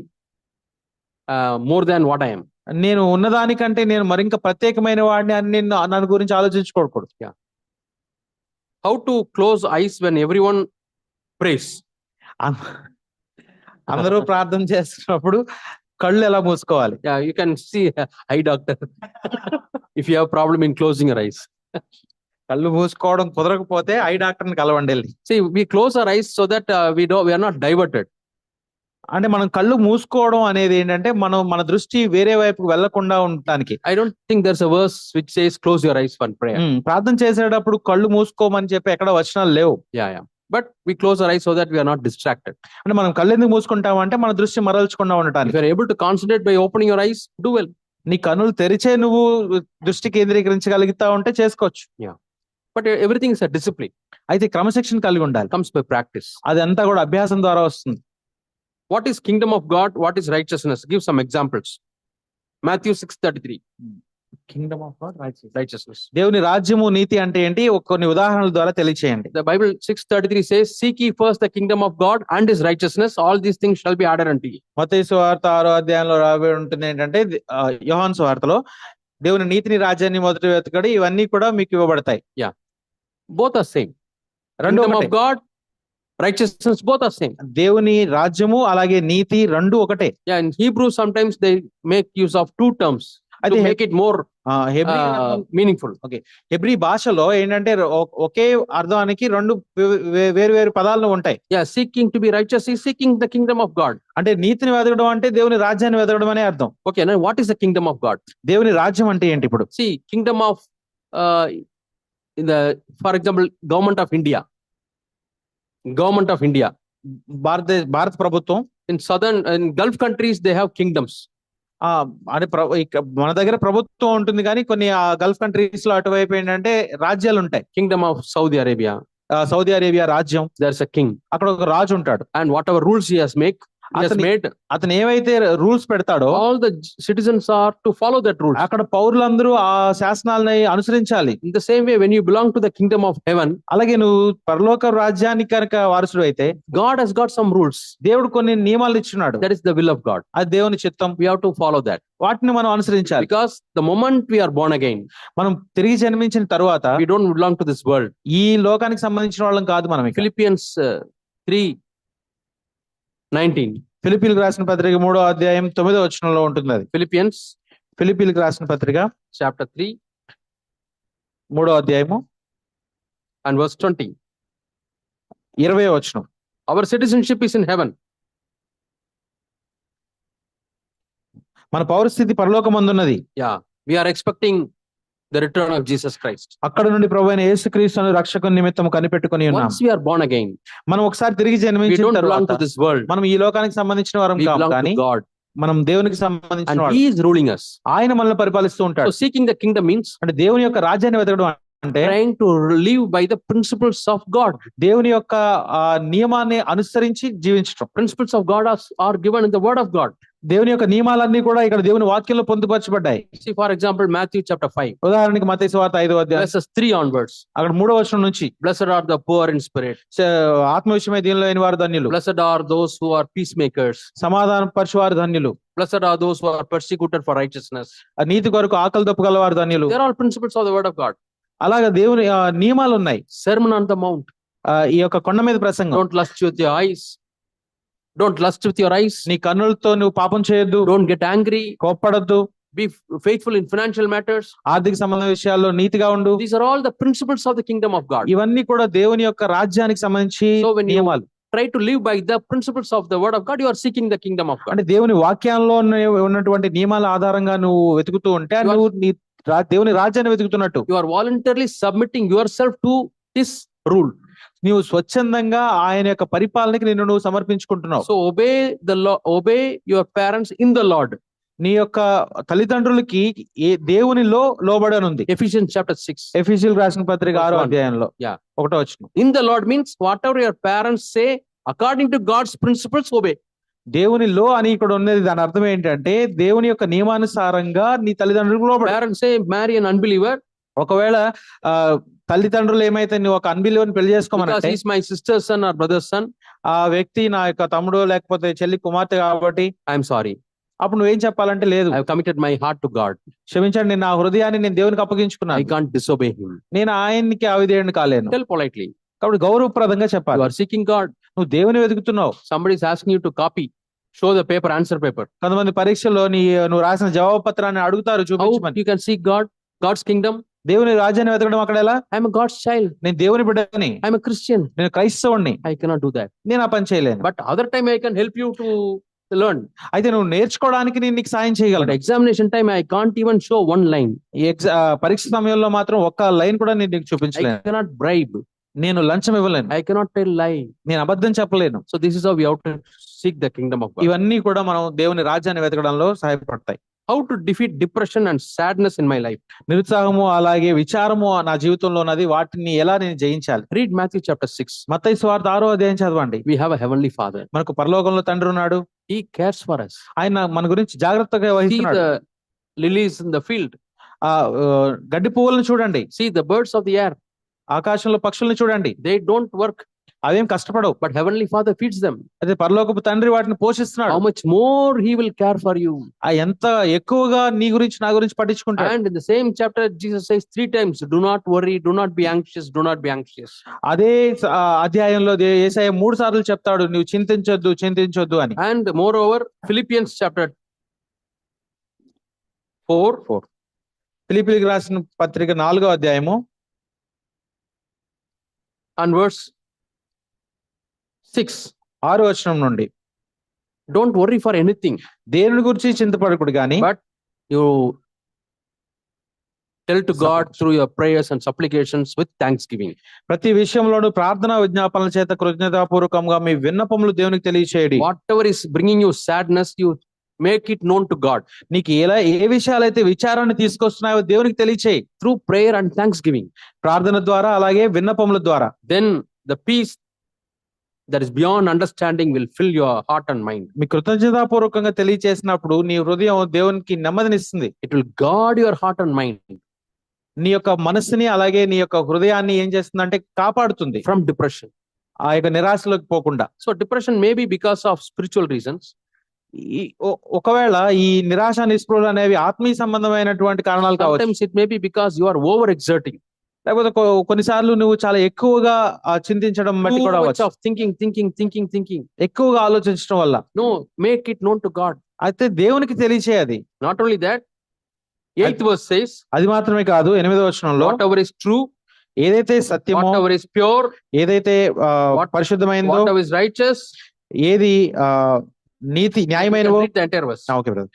more than what I am. నేను ఉన్నదానికంటే నేను మరింక ప్రత్యేకమైన వాడిని అని నన్ను గురించి ఆలోచించుకోకూడదు. How to close eyes when everyone prays? అందరూ ప్రార్థన చేస్తున్నప్పుడు కళ్ళు ఎలా మూసుకోవాలి? Yeah, you can see eye doctor if you have problem in closing your eyes. కళ్ళు మూసుకోవడం కుదరకపోతే ఐ డాక్టర్ని కలవండి. See, we close our eyes so that we are not diverted. అంటే మనం కళ్ళు మూసుకోవడం అనేది ఏంటంటే మన దృష్టి వేరే వైపుకు వెళ్లకుండా ఉండటానికి. I don't think there's a verse which says close your eyes for prayer. ప్రార్థన చేసేటప్పుడు కళ్ళు మూసుకోమని చెప్పి ఎక్కడ వచనాలు లేవు. Yeah. But we close our eyes so that we are not distracted. అంటే మనం కళ్ళు ఎందుకు మూసుకుంటాం అంటే మన దృష్టి మరల్చకుండా ఉండటానికి. If you are able to concentrate by opening your eyes, do well. నీ కన్నులు తెరిచే నువ్వు దృష్టి కేంద్రీకరించగలుగుతా ఉంటే చేసుకోవచ్చు. Yeah. But everything is a discipline. అయితే క్రమశిక్షణ కలిగి ఉండాలి. Comes by practice. అదంతా కూడా అభ్యాసం ద్వారా వస్తుంది. What is kingdom of God? What is righteousness? Give some examples. Matthew 6:33. Kingdom of God, righteousness. దేవుని రాజ్యము నీతి అంటే ఏంటి? కొన్ని ఉదాహరణల ద్వారా తెలియచేయండి. The Bible 6:33 says, "Seek ye first the kingdom of God and his righteousness; all these things shall be added unto you." మత్తయి సువార్త 6వ అధ్యాయంలో రాబడి ఉంటుంది ఏంటంటే యోహాను సువార్తలో దేవుని నీతిని రాజ్యాన్ని మొదట వెతకడి, ఇవన్నీ కూడా మీకు ఇవ్వబడతాయి. Yeah. Both are same. Kingdom of God, righteousness, both are same. దేవుని రాజ్యము అలాగే నీతి రెండు ఒకటే. Yeah, in Hebrew sometimes they make use of two terms to make it more meaningful. Okay. Hebrew భాషలో ఏంటంటే ఒకే అర్థానికి రెండు వేరు పదాలు ఉంటాయి. Yeah, seeking to be righteous is seeking the kingdom of God. అంటే నీతిని వెతకడం అంటే దేవుని రాజ్యాన్ని వెతకడం అనే అర్థం. Okay, now what is the kingdom of God? దేవుని రాజ్యం అంటే ఏంటి ఇప్పుడు? See, kingdom of for example, government of India. భారత ప్రభుత్వం. In Gulf countries they have kingdoms. అంటే మన దగ్గర ప్రభుత్వం ఉంటుంది కానీ కొన్ని గల్ఫ్ కంట్రీస్ లో అటువైపు ఏంటంటే రాజ్యాలు ఉంటాయి. Kingdom of Saudi Arabia. Saudi Arabia రాజ్యం. There is a king. అక్కడ ఒక రాజు ఉంటాడు. And whatever rules he has made అతను ఏవైతే రూల్స్ పెడతాడో all the citizens are to follow that rules. అక్కడ పౌరులందరూ ఆ శాసనాలని అనుసరించాలి. In the same way when you belong to the kingdom of heaven, అలాగే నువ్వు పరలోక రాజ్యానికి కనుక వారసుడు అయితే God has got some rules. దేవుడు కొన్ని నియమాలు ఇచ్చున్నాడు. That is the will of God. అది దేవుని చిత్తం. We have to follow that. వాటిని మనం అనుసరించాలి. Because the moment we are born again, మనం తిరిగి జన్మించిన తరువాత we don't belong to this world. ఈ లోకానికి సంబంధించిన వాళ్ళం కాదు మనం. ఫిలిపియన్స్ 3:19. ఫిలిప్పీలకు రాసిన పత్రిక 3వ అధ్యాయం 9వ వచనంలో ఉంటుంది అది. ఫిలిప్పీలకు రాసిన పత్రిక చాప్టర్ 3 3వ అధ్యాయము and verse 20. 20వ వచనం. Our citizenship is in heaven. మన పౌరస్థితి పరలోకమందున్నది. Yeah, we are expecting the return of Jesus Christ. అక్కడ నుండి ప్రభువైన యేసుక్రీస్తును రక్షకుని నిమిత్తం కనిపెట్టుకొని ఉన్నాం. Once we are born again, మనం ఒకసారి తిరిగి జన్మించిన తరువాత this world, మనం ఈ లోకానికి సంబంధించిన వారం కాదు కానీ మనం దేవునికి సంబంధించిన వారు. He is ruling us. ఆయన మనల్ని పరిపాలిస్తూ ఉంటాడు. So seeking the kingdom means అంటే దేవుని యొక్క రాజ్యాన్ని వెతకడం అంటే trying to live by the principles of God. దేవుని యొక్క నియమాన్ని అనుసరించి జీవించడం. Principles of God are given in the word of God. దేవుని యొక్క నియమాలన్నీ కూడా ఇక్కడ దేవుని వాక్యంలో పొందుపరచబడ్డాయి. See, for example, Matthew chapter 5. ఉదాహరణకి మత్తయి సువార్త 5వ అధ్యాయం verses 3 onwards. అక్కడ 3వ వచనం నుంచి Blessed are the poor in spirit. ఆత్మ విషయమై దీనిలో లేని వారు ధన్యులు. Blessed are those who are peacemakers. సమాధాన పరచువారు ధన్యులు. Blessed are those who are persecuted for righteousness. నీతి కొరకు ఆకలి దప్పుగల వారు ధన్యులు. They are all principles of the word of God. అలాగా దేవుని నియమాలు ఉన్నాయి. Sermon on the Mount. ఈ యొక్క కొండ మీద ప్రసంగం. Don't lust with your eyes. Don't lust with your eyes. నీ కన్నులతో నువ్వు పాపం చేయొద్దు. Don't get angry. కోప్పడొద్దు. be faithful in financial matters. ఆర్థిక సంబంధ విషయాల్లో నీతిగా ఉండు. These are all the principles of the kingdom of God. ఇవన్నీ కూడా దేవుని యొక్క రాజ్యానికి సంబంధించి So when you నియమాలు. try to live by the principles of the word of God, you are seeking the kingdom of God. అంటే దేవుని వాక్యాల్లో ఉన్నటువంటి నియమాల ఆధారంగా నువ్వు వెతుకుతూ ఉంటే నువ్వు దేవుని రాజ్యాన్ని వెతుకుతున్నట్టు. You are voluntarily submitting yourself to this rule. నీవు స్వచ్ఛందంగా ఆయన యొక్క పరిపాలనకి నిన్ను నువ్వు సమర్పించుకుంటున్నావు. So obey your parents in the Lord. నీ యొక్క తల్లిదండ్రులకి దేవునిలో లోబడనుంది. Ephesians chapter 6. ఎఫెసీయులకు రాసిన పత్రిక 6వ అధ్యాయంలో Yeah. 1వ వచనం. In the Lord means whatever your parents say according to God's principles, obey. దేవునిలో అని ఇక్కడ ఉన్నది, దాని అర్థం ఏంటంటే దేవుని యొక్క నియమానుసారంగా నీ తల్లిదండ్రులకు లోబడు. Parents say marry an unbeliever. ఒకవేళ తల్లిదండ్రులు ఏమైతే నువ్వు ఒక అన్బిలీవర్ ని పెళ్లి చేసుకోమనంటే, he's my sister's son or brother's son, ఆ వ్యక్తి నా యొక్క తమ్ముడు లేకపోతే చెల్లి కుమార్తె కాబట్టి I'm sorry, అప్పుడు నువ్వేం చెప్పాలంటే, లేదు, I have committed my heart to God. క్షమించండి, నేను నా హృదయాన్ని నేను దేవునికి I అప్పగించుకున్నాను, can't disobey him. నేను ఆయనకి అవిధేయుడిని కాలేను. Tell politely. కాబట్టి గౌరవప్రదంగా You చెప్పాలి. are seeking God. నువ్వు దేవుని వెతుకుతున్నావు. Somebody is asking you to copy, show the paper, answer paper. కొంతమంది పరీక్షల్లో నువ్వు రాసిన జవాబు పత్రాన్ని అడుగుతారు, How చూపించమని. you can seek God, God's kingdom? దేవుని రాజ్యాన్ని వెతకడం అక్కడ ఎలా? I'm a God's child. నేను దేవుని బిడ్డని, I'm a Christian. నేను క్రైస్తవుణ్ణి, I cannot do that. నేను ఆ పని చేయలేను. But other time I can help you to learn. అయితే నువ్వు నేర్చుకోవడానికి నేను నీకు సాయం But చేయగలను. examination time I can't even show one line. ఈ పరీక్ష సమయంలో మాత్రం ఒక్క లైన్ కూడా నేను నీకు I చూపించలేను. cannot bribe. నేను లంచం ఇవ్వలేను, I cannot tell lie. నేను అబద్ధం చెప్పలేను. So this is how we have to seek the kingdom of God. ఇవన్నీ కూడా మనం దేవుని రాజ్యాన్ని వెతకడంలో సహాయపడతాయి. How to defeat depression and sadness in my life? నిరుత్సాహము అలాగే విచారము నా జీవితంలో ఉన్నది, వాటిని ఎలా నేను జయించాలి? Read Matthew chapter 6. మత్తయి సువార్త 6వ అధ్యాయం చదవండి. We have a heavenly Father. మనకు పరలోకంలో తండ్రి ఉన్నాడు. He cares for us. ఆయన మన గురించి జాగ్రత్తగా See వహిస్తున్నాడు. the lilies in the field. గడ్డి పువ్వులను చూడండి, See the birds of the air. ఆకాశంలో పక్షులను చూడండి, They don't work, అవేం కష్టపడవు, but heavenly Father feeds them. అదే పరలోకపు తండ్రి వాటిని పోషిస్తున్నాడు. How much more He will care for you? ఎంత ఎక్కువగా నీ గురించి నా గురించి పట్టించుకుంటాడు. And in the same chapter, Jesus says 3 times, do not worry, do not be anxious, do not be anxious. అదే అధ్యాయంలో యేసయ్య 3 సార్లు చెప్తాడు, నువ్వు చింతించొద్దు అని. And moreover, Philippians chapter 4. ఫిలిప్పీయులకు రాసిన పత్రిక 4వ అధ్యాయము And verse 6. 6వ వచనం నుండి, Don't worry for anything, దేని గురించి చింతపడకుడు గాని, but you tell to God through your prayers and supplications with thanksgiving. ప్రతి విషయంలోనూ ప్రార్థనా విజ్ఞాపనల చేత కృతజ్ఞతాపూర్వకంగా మీ విన్నపములు దేవునికి తెలియచేయడి. Whatever is bringing you sadness, you make it known to God. నీకు ఏ విషయాలైతే విచారాన్ని తీసుకొస్తున్నాయో దేవునికి తెలియచేయి. Through prayer and thanksgiving. ప్రార్థన ద్వారా అలాగే విన్నపముల ద్వారా. Then the peace that is beyond understanding will fill your heart and mind. మీ కృతజ్ఞతాపూర్వకంగా తెలియచేసినప్పుడు నీ హృదయం దేవునికి నెమ్మదినిస్తుంది. It will guard your heart and mind నీ యొక్క మనస్సుని అలాగే నీ యొక్క హృదయాన్ని ఏం చేస్తుందంటే కాపాడుతుంది from depression. ఆ యొక్క నిరాశలోకి పోకుండా. So depression may be because of spiritual reasons. ఒకవేళ ఈ నిరాశ నిస్పృహలు అనేవి ఆత్మీయ సంబంధమైనటువంటి కారణాలు కావచ్చు. Sometimes it may be because you are over exerting. లేకపోతే కొన్నిసార్లు నువ్వు చాలా ఎక్కువగా చింతించడం బట్టి కూడా Too much of thinking. ఎక్కువగా ఆలోచించడం వల్ల. No, make it known to God. అయితే దేవునికి తెలియచేయది. Not only that, 8th verse says, అది మాత్రమే కాదు, 8వ వచనంలో, whatever is true, ఏదైతే సత్యమో, whatever is pure, ఏదైతే పరిశుద్ధమైనదో, whatever is righteous, ఏది నీతి న్యాయమైనవో. read the entire verse. Okay brother.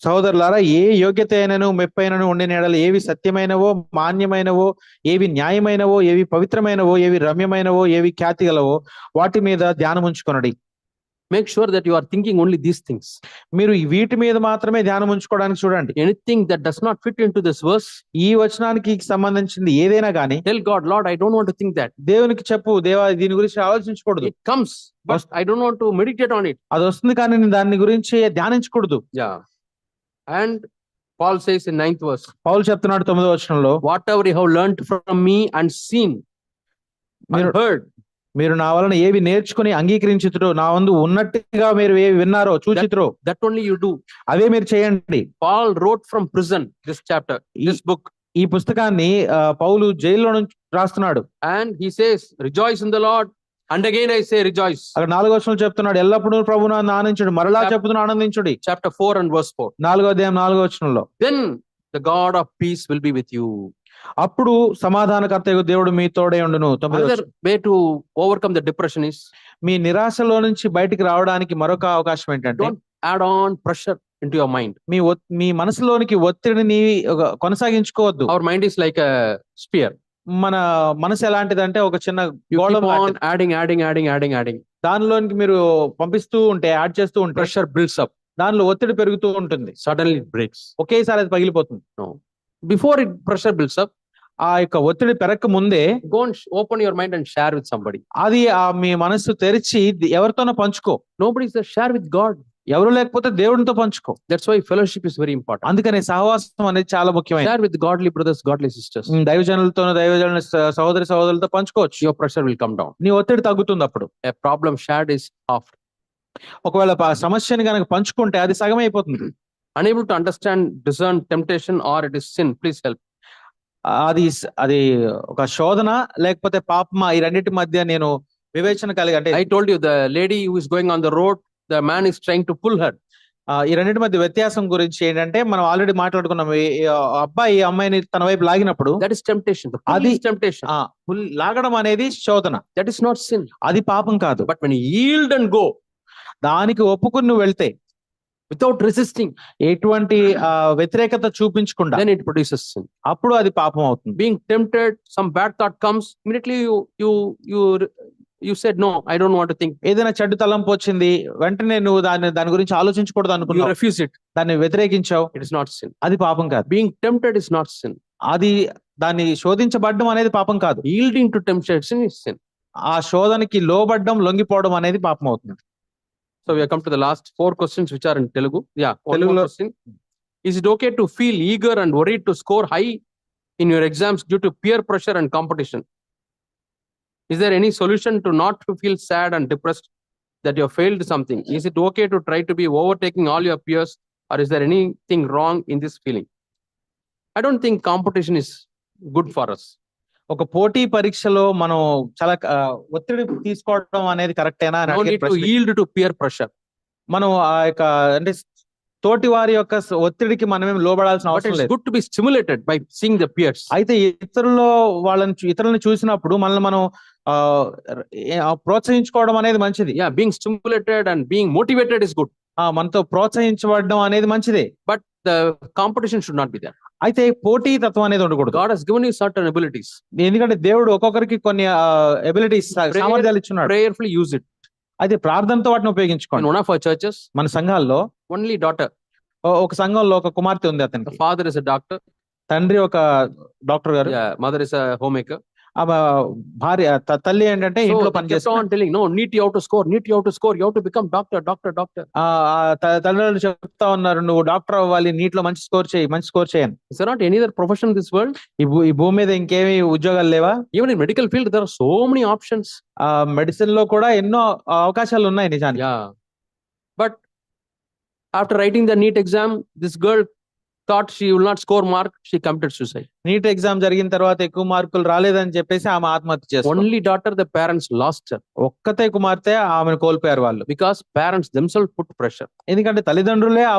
సహోదరులారా, ఏ యోగ్యత అయినను మెప్పైనను ఉండిన యెడల ఏవి సత్యమైనవో, మాన్యమైనవో, ఏవి న్యాయమైనవో, ఏవి పవిత్రమైనవో, ఏవి రమ్యమైనవో, ఏవి ఖ్యాతి గలవో వాటి మీద ధ్యానం ఉంచుకొనడి. Make sure that you are thinking only these things. మీరు వీటి మీద మాత్రమే ధ్యానం ఉంచుకోవడానికి చూడండి. Anything that does not fit into this verse, ఈ వచనానికి సంబంధించింది ఏదైనా గానీ, tell God, Lord, I don't want to think that. దేవునికి చెప్పు, దేవా దీని గురించి ఆలోచించకూడదు. It comes, but I don't want to meditate on it. అది వస్తుంది కానీ నేను దాని గురించి ధ్యానించకూడదు. Yeah. And Paul says in 9th verse, పౌలు చెప్తున్నాడు 9వ వచనంలో, whatever you have learned from me and seen and heard, మీరు నా వలన ఏవి నేర్చుకుని అంగీకరించుతురో, నా వందు ఉన్నట్టుగా మీరు ఏవి విన్నారో చూచితురో, that only you do. అవే మీరు చేయండి. Paul wrote from prison this chapter, this book. ఈ పుస్తకాన్ని పౌలు జైల్లో నుంచి రాస్తున్నాడు. And he says, rejoice in the Lord. And again I say rejoice. అక్కడ 4వ వచనంలో చెప్తున్నాడు, ఎల్లప్పుడూ ప్రభువును ఆనందించుడి. మరలా చెప్తున్నా ఆనందించుడి. Chapter 4 and verse 4. 4వ అధ్యాయం 4వ వచనంలో, Then the God of peace will be with you. అప్పుడు సమాధానకర్తయగు దేవుడు మీ తోడే ఉండును. 9వ Another వచనం, way to overcome the depression is మీ నిరాశలో నుంచి బయటికి రావడానికి మరొక అవకాశం ఏంటంటే, don't add on pressure into your mind. మీ మనసులోనికి ఒత్తిడిని కొనసాగించుకోవద్దు. Our mind is like a spear. మన మనసు ఎలాంటిదంటే ఒక చిన్న You గోళం keep on లాంటిది. adding. దానిలోనికి మీరు పంపిస్తూ ఉంటే, యాడ్ చేస్తూ ఉంటే Pressure builds up. దానిలో ఒత్తిడి పెరుగుతూ ఉంటుంది. Suddenly it breaks. ఒకేసారి అది పగిలిపోతుంది. No. Before it pressure builds up, ఆ యొక్క ఒత్తిడి పెరగక ముందే go and open your mind and share with somebody. అది మీ మనసు తెరిచి ఎవరితోనో పంచుకో. Nobody says share with God. ఎవరు లేకపోతే దేవుడితో పంచుకో. That's why fellowship is very important. అందుకనే సహవాసం అనేది చాలా ముఖ్యమైనది. Share with godly brothers, godly sisters. దైవజనులతోనూ దైవజనుల సహోదరులతో పంచుకోవచ్చు. Your pressure will come down. నీ ఒత్తిడి తగ్గుతుంది. అప్పుడు A problem shared is half. ఒకవేళ సమస్యని కనుక పంచుకుంటే అది సగం అయిపోతుంది. Unable to understand, discern temptation or it is sin, please help. అది ఒక శోధన లేకపోతే పాపమా, ఈ రెండింటి మధ్య నేను వివేచన కలిగి, అంటే I told you the lady who is going on the road, the man is trying to pull her. ఈ రెండింటి మధ్య వ్యత్యాసం గురించి ఏంటంటే, మనం ఆల్రెడీ మాట్లాడుకున్నాం. అబ్బాయి అమ్మాయిని తన వైపు లాగినప్పుడు That is temptation. The pull అది is temptation. లాగడం అనేది శోధన. That is not sin. అది పాపం కాదు. But when you yield and go దానికి ఒప్పుకుని నువ్వు వెళ్తే, without resisting, ఎటువంటి వ్యతిరేకత చూపించకుండా, then it produces sin. అప్పుడు అది పాపం అవుతుంది. Being tempted, some bad thought comes, immediately you said no, I don't want to think. ఏదైనా చెడ్డు తలంపు వచ్చింది, వెంటనే నువ్వు దాని గురించి ఆలోచించకూడదు You అనుకున్నావు, refuse it. దాన్ని వ్యతిరేకించావు, It is not sin. అది పాపం కాదు. Being tempted is not sin. అది దాన్ని శోధించబడ్డం అనేది పాపం కాదు. Yielding to temptation is sin. ఆ శోధనకి లోబడ్డం, లొంగిపోవడం అనేది పాపం అవుతుంది. So we have come to the last 4 questions which are in Telugu. Yeah, one more Telugulo. question. Is it okay to feel eager and worried to score high in your exams due to peer pressure and competition? Is there any solution to not to feel sad and depressed that you have failed something? Is it okay to try to be overtaking all your peers, or is there anything wrong in this feeling? I don't think competition is good for us. ఒక పోటీ పరీక్షలో మనం చాలా ఒత్తిడి తీసుకోవడం అనేది కరెక్టేనా అని No అడిగే need to ప్రశ్న. yield to peer pressure. మనం ఆ యొక్క అంటే తోటి వారి యొక్క ఒత్తిడికి మనమేం లోబడాల్సిన But అవసరం it's లేదు. good to be stimulated by seeing the peers. అయితే ఇతరులను చూసినప్పుడు మనల్ని మనం ప్రోత్సహించుకోవడం అనేది మంచిది. Yeah, being stimulated and being motivated is good. మనతో ప్రోత్సహించబడడం అనేది మంచిదే. But the competition should not be there. అయితే పోటీ తత్వం అనేది ఉండకూడదు. God has given you certain abilities. ఎందుకంటే దేవుడు ఒక్కొక్కరికి కొన్ని ఎబిలిటీస్, సామర్థ్యాలు ఇచ్చున్నాడు. Prayerfully use it. అయితే ప్రార్థనతో వాటిని In ఉపయోగించుకోండి. one of our churches, మన సంఘాల్లో only daughter, ఒక సంఘంలో ఒక కుమార్తె ఉంది. the అతనికి father is a doctor, తండ్రి ఒక డాక్టర్ గారు, yeah, mother is a homemaker. ఆమె భార్య తల్లి ఏంటంటే So ఇంట్లో they kept పనిచేస్తుంది. on telling, no, NEET you have to score, NEET you have to score, you have to become doctor. తల్లిదండ్రులు చెప్తా ఉన్నారు, నువ్వు డాక్టర్ అవ్వాలి, నీటిలో మంచి స్కోర్ చేయని. Is there not any other profession in this world? ఈ భూమి మీద ఇంకేమి ఉద్యోగాలు లేవా? Even in medical field, there are so many options. Medicine లో కూడా ఎన్నో అవకాశాలు ఉన్నాయి నిజానికి. Yeah. But after writing the NEET exam, this girl thought she will not score mark, she committed suicide. NEET exam జరిగిన తర్వాత ఎక్కువ మార్కులు రాలేదని చెప్పేసి ఆమె ఆత్మహత్య చేసుకుంది. Only daughter, the parents lost her. ఒక్కతే కుమార్తె, ఆమెను కోల్పోయారు వాళ్ళు. Because parents themselves put pressure. ఎందుకంటే తల్లిదండ్రులే ఆ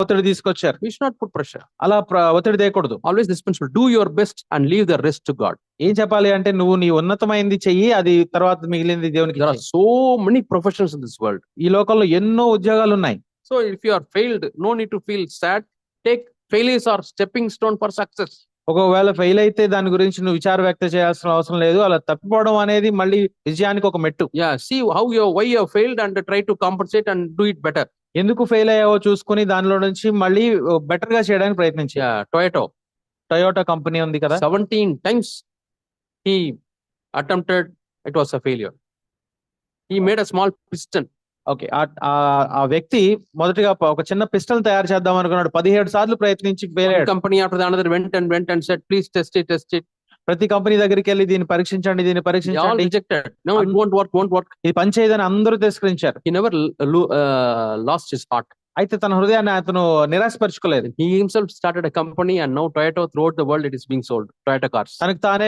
ఒత్తిడి తీసుకొచ్చారు. We should not put pressure. అలా ఒత్తిడి తేయకూడదు. Always this principle, do your best and leave the rest to God. ఏం చెప్పాలి అంటే, నువ్వు నీ ఉన్నతమైంది చెయ్యి, అది తర్వాత మిగిలింది దేవునికి. There are so many professions in this world. ఈ లోకంలో ఎన్నో ఉద్యోగాలు ఉన్నాయి. So if you are failed, no need to feel sad. Take failures or stepping stone for success. ఒకవేళ ఫెయిల్ అయితే దాని గురించి నువ్వు విచారం వ్యక్తం చేయాల్సిన అవసరం లేదు. అలా తప్పిపోవడం అనేది మళ్ళీ విజయానికి ఒక మెట్టు. Yeah, see why you have failed and try to compensate and do it better. ఎందుకు ఫెయిల్ అయ్యావో చూసుకుని దానిలో నుంచి మళ్ళీ బెటర్ గా చేయడానికి ప్రయత్నించి. Yeah, Toyota కంపెనీ ఉంది కదా, 17 times he attempted, it was a failure. He made a small piston. Okay, ఆ వ్యక్తి మొదటిగా ఒక చిన్న పిస్టల్ తయారు చేద్దాం అనుకున్నాడు. 17 సార్లు ప్రయత్నించి ఫెయిల్ One అయ్యాడు. company after the another went and said, please test it. ప్రతి కంపెనీ దగ్గరికి వెళ్ళి దీన్ని పరీక్షించండి. They all rejected. No, it won't work. ఇది పనిచేయదని అందరూ తిరస్కరించారు. He never lost his heart. అయితే తన హృదయాన్ని అతను నిరాశపరచుకోలేదు. He himself started a company, and now Toyota throughout the world it is being sold. Toyota cars. తనకు తానే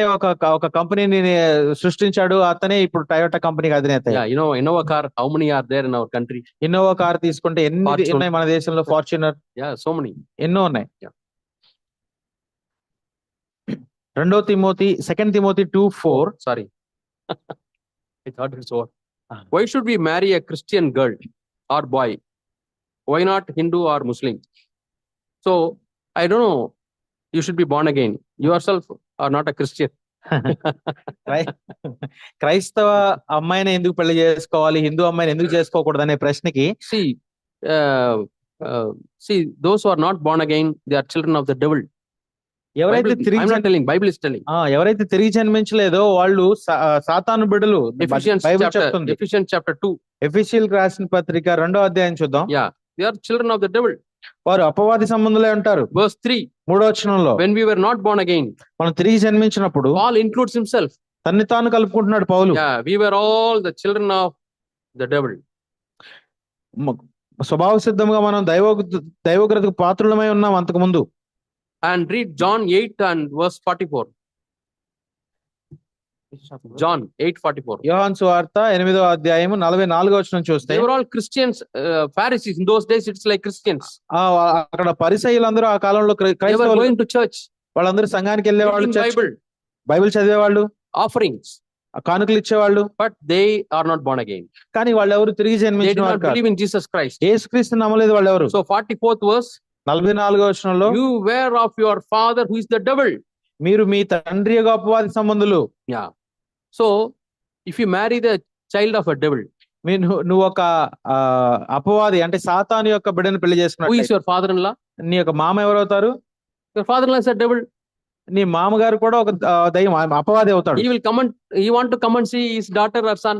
ఒక కంపెనీని సృష్టించాడు. అతనే ఇప్పుడు టయోటా కంపెనీకి అధినేత. Yeah, Innova car. How many are there in our country? Innova car తీసుకుంటే ఎన్ని Fortune. ఉన్నాయి మన దేశంలో? Fortuner Yeah, so many. ఎన్నో ఉన్నాయి. Yeah. 2 Timothy 2:4. Sorry. I thought it's over. Why should we marry a Christian girl or boy? Why not Hindu or Muslim? So, I don't know. You should be born again. You yourself are not a Christian. క్రైస్తవ అమ్మాయిని ఎందుకు పెళ్లి చేసుకోవాలి, హిందూ అమ్మాయిని ఎందుకు చేసుకోకూడదు అనే ప్రశ్నకి See, those who are not born again, they are children of the devil. ఎవరైతే I'm not telling, Bible is telling. ఎవరైతే తిరిగి జన్మించలేదో వాళ్ళు సాతాను బిడ్డలు. Ephesians chapter 2. ఎఫెసీయులకు రాసిన పత్రిక 2వ అధ్యాయం చూద్దాం. Yeah, they are children of the devil. వారు అపవాది సంబంధులే ఉంటారు. Verse 3. 3వ వచనంలో, when we were not born again, మనం తిరిగి జన్మించినప్పుడు, Paul includes himself. తన్ని తాను కలుపుకుంటున్నాడు పౌలు. Yeah, we were all the children of the devil. స్వభావ సిద్ధంగా మనం దైవోగ్రతకు పాత్రులమై ఉన్నాం అంతకు ముందు. And read John 8 and verse 44. John 8:44. యోహాను సువార్త 8వ అధ్యాయము 44వ వచనం చూస్తే, They were all Christians, Pharisees. In those days it's like Christians. అక్కడ పరిసయ్యులందరూ ఆ కాలంలో They were క్రైస్తవులు. going to church, వాళ్ళందరూ సంఘానికి వెళ్ళేవాళ్ళు, reading Bible, బైబిల్ చదివేవాళ్ళు, offerings, కానుకలు ఇచ్చేవాళ్ళు. but they are not born again. కానీ వాళ్ళు ఎవరు తిరిగి They జన్మించిన did వారు not కాదు. believe in Jesus Christ. యేసుక్రీస్తు నమ్మలేదు వాళ్ళు ఎవరు. So 44th verse, 44వ వచనంలో, you were of your father who is the devil. మీరు మీ తండ్రి యొక్క అపవాది సంబంధులు. Yeah. So if you marry the child of a devil, నువ్వు ఒక అపవాది అంటే సాతాను యొక్క బిడ్డను పెళ్లి who is చేసుకున్నట్లయితే your father-in-law? నీ యొక్క మామ ఎవరవుతారు? Your father-in-law is a devil. నీ మామగారు కూడా ఒక దయ్యం, అపవాది అవుతాడు. He want to come and see his daughter or son.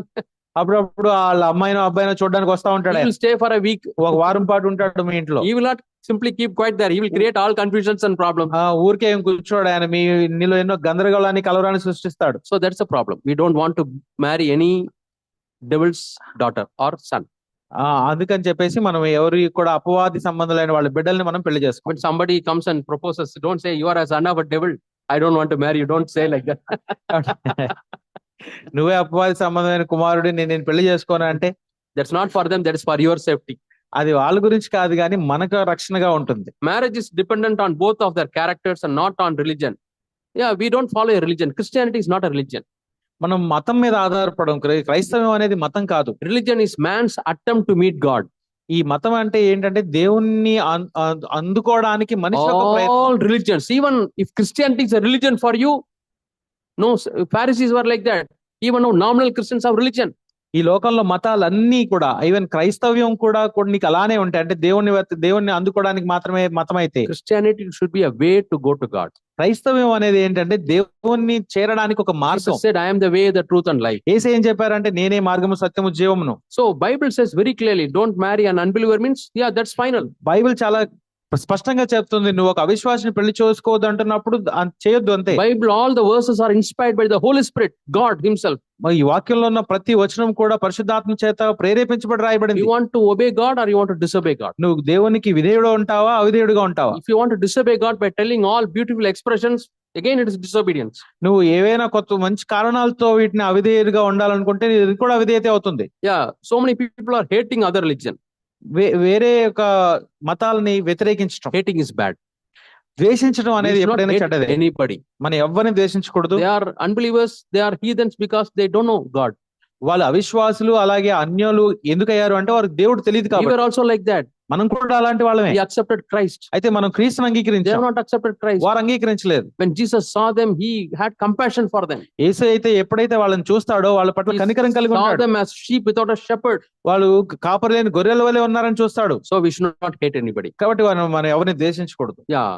అప్పుడప్పుడు వాళ్ళ అమ్మాయినో అబ్బాయినో చూడడానికి వస్తా ఉంటాడు. He will stay for a week. ఒక వారం పాటు ఉంటాడు మీ ఇంట్లో. He will not simply keep quiet there. He will create all confusions and problems. ఊరికే ఏం కూర్చోడు ఆయన, నీలో ఎన్నో గందరగోళాన్ని కలవరాన్ని సృష్టిస్తాడు. So that's a problem. We don't want to marry any devil's daughter or son. అందుకని చెప్పేసి మనం ఎవరి కూడా అపవాది సంబంధులైన వాళ్ళ బిడ్డల్ని మనం పెళ్లి చేసుకోవాలి. When somebody comes and proposes, don't say you are a son of a devil, I don't want to marry you. Don't say like that. నువ్వే అపవాది సంబంధమైన కుమారుడి, నేను పెళ్లి చేసుకోను అంటే, that's not for them, that is for your safety. అది వాళ్ళ గురించి కాదు, కానీ మనకు రక్షణగా ఉంటుంది. Marriage is dependent on both of their characters and not on religion. Yeah, we don't follow a religion. Christianity is not a religion. మనం మతం మీద ఆధారపడం. క్రైస్తవం అనేది మతం కాదు. Religion is man's attempt to meet God. ఈ మతం అంటే ఏంటంటే దేవుణ్ణి అందుకోవడానికి మనిషి యొక్క ప్రయత్నం. All religions, even if Christianity is a religion for you, no, Pharisees were like that. Even now nominal Christians have religion. ఈ లోకంలో మతాలన్నీ కూడా, ఈవెన్ క్రైస్తవ్యం కూడా నీకు అలానే ఉంటాయి. అంటే దేవుణ్ణి అందుకోవడానికి మాత్రమే మతం అయితే, Christianity should be a way to go to God. క్రైస్తవ్యం అనేది ఏంటంటే దేవుణ్ణి చేరడానికి ఒక మార్గం. Jesus said, I am the way, the truth and life. యేసు ఏం చెప్పారంటే, నేనే మార్గము సత్యము జీవమును. So Bible says very clearly, don't marry an unbeliever means, yeah, that's final. Bible చాలా స్పష్టంగా చెప్తుంది, నువ్వు ఒక అవిశ్వాసిని పెళ్లి చేసుకోవద్దు అంటున్నప్పుడు చేయొద్దు అంతే. Bible, all the verses are inspired by the Holy Spirit, God himself. ఈ వాక్యంలో ఉన్న ప్రతి వచనం కూడా పరిశుద్ధాత్మ చేత ప్రేరేపించబడి రాయబడింది. You want to obey God or you want to disobey God? నువ్వు దేవునికి విధేయుడు ఉంటావా, అవిధేయుడుగా ఉంటావా? If you want to disobey God by telling all beautiful expressions, again it is disobedience. నువ్వు ఏవైనా కొత్త మంచి కారణాలతో వీటిని అవిధేయుడిగా ఉండాలనుకుంటే ఇది కూడా అవిధేయత అవుతుంది. Yeah, so many people are hating other religion. వేరే ఒక మతాలని వ్యతిరేకించడం, hating is bad. ద్వేషించడం అనేది ఎప్పుడైనా చెడ్డదే. Anybody, మనం ఎవరిని ద్వేషించకూడదు. they are unbelievers, they are heathens because they don't know God. వాళ్ళు అవిశ్వాసులు, అలాగే అన్యులు ఎందుకయ్యారు అంటే వారికి దేవుడు తెలియదు We కాబట్టి. were also like that. మనం కూడా అలాంటి వాళ్ళమే. We accepted Christ. అయితే మనం క్రీస్తుని They అంగీకరించాం, have not accepted Christ. వారు అంగీకరించలేదు. When Jesus saw them, he had compassion for them. యేసు అయితే ఎప్పుడైతే వాళ్ళని చూస్తాడో వాళ్ళ పట్ల He కనికరం కలిగి saw ఉంటాడు. them as sheep without a shepherd. వాళ్ళు కాపరి లేని గొర్రెల వలె ఉన్నారని చూస్తాడు. So we should not hate anybody. కాబట్టి మనం ఎవరిని ద్వేషించకూడదు. Yeah.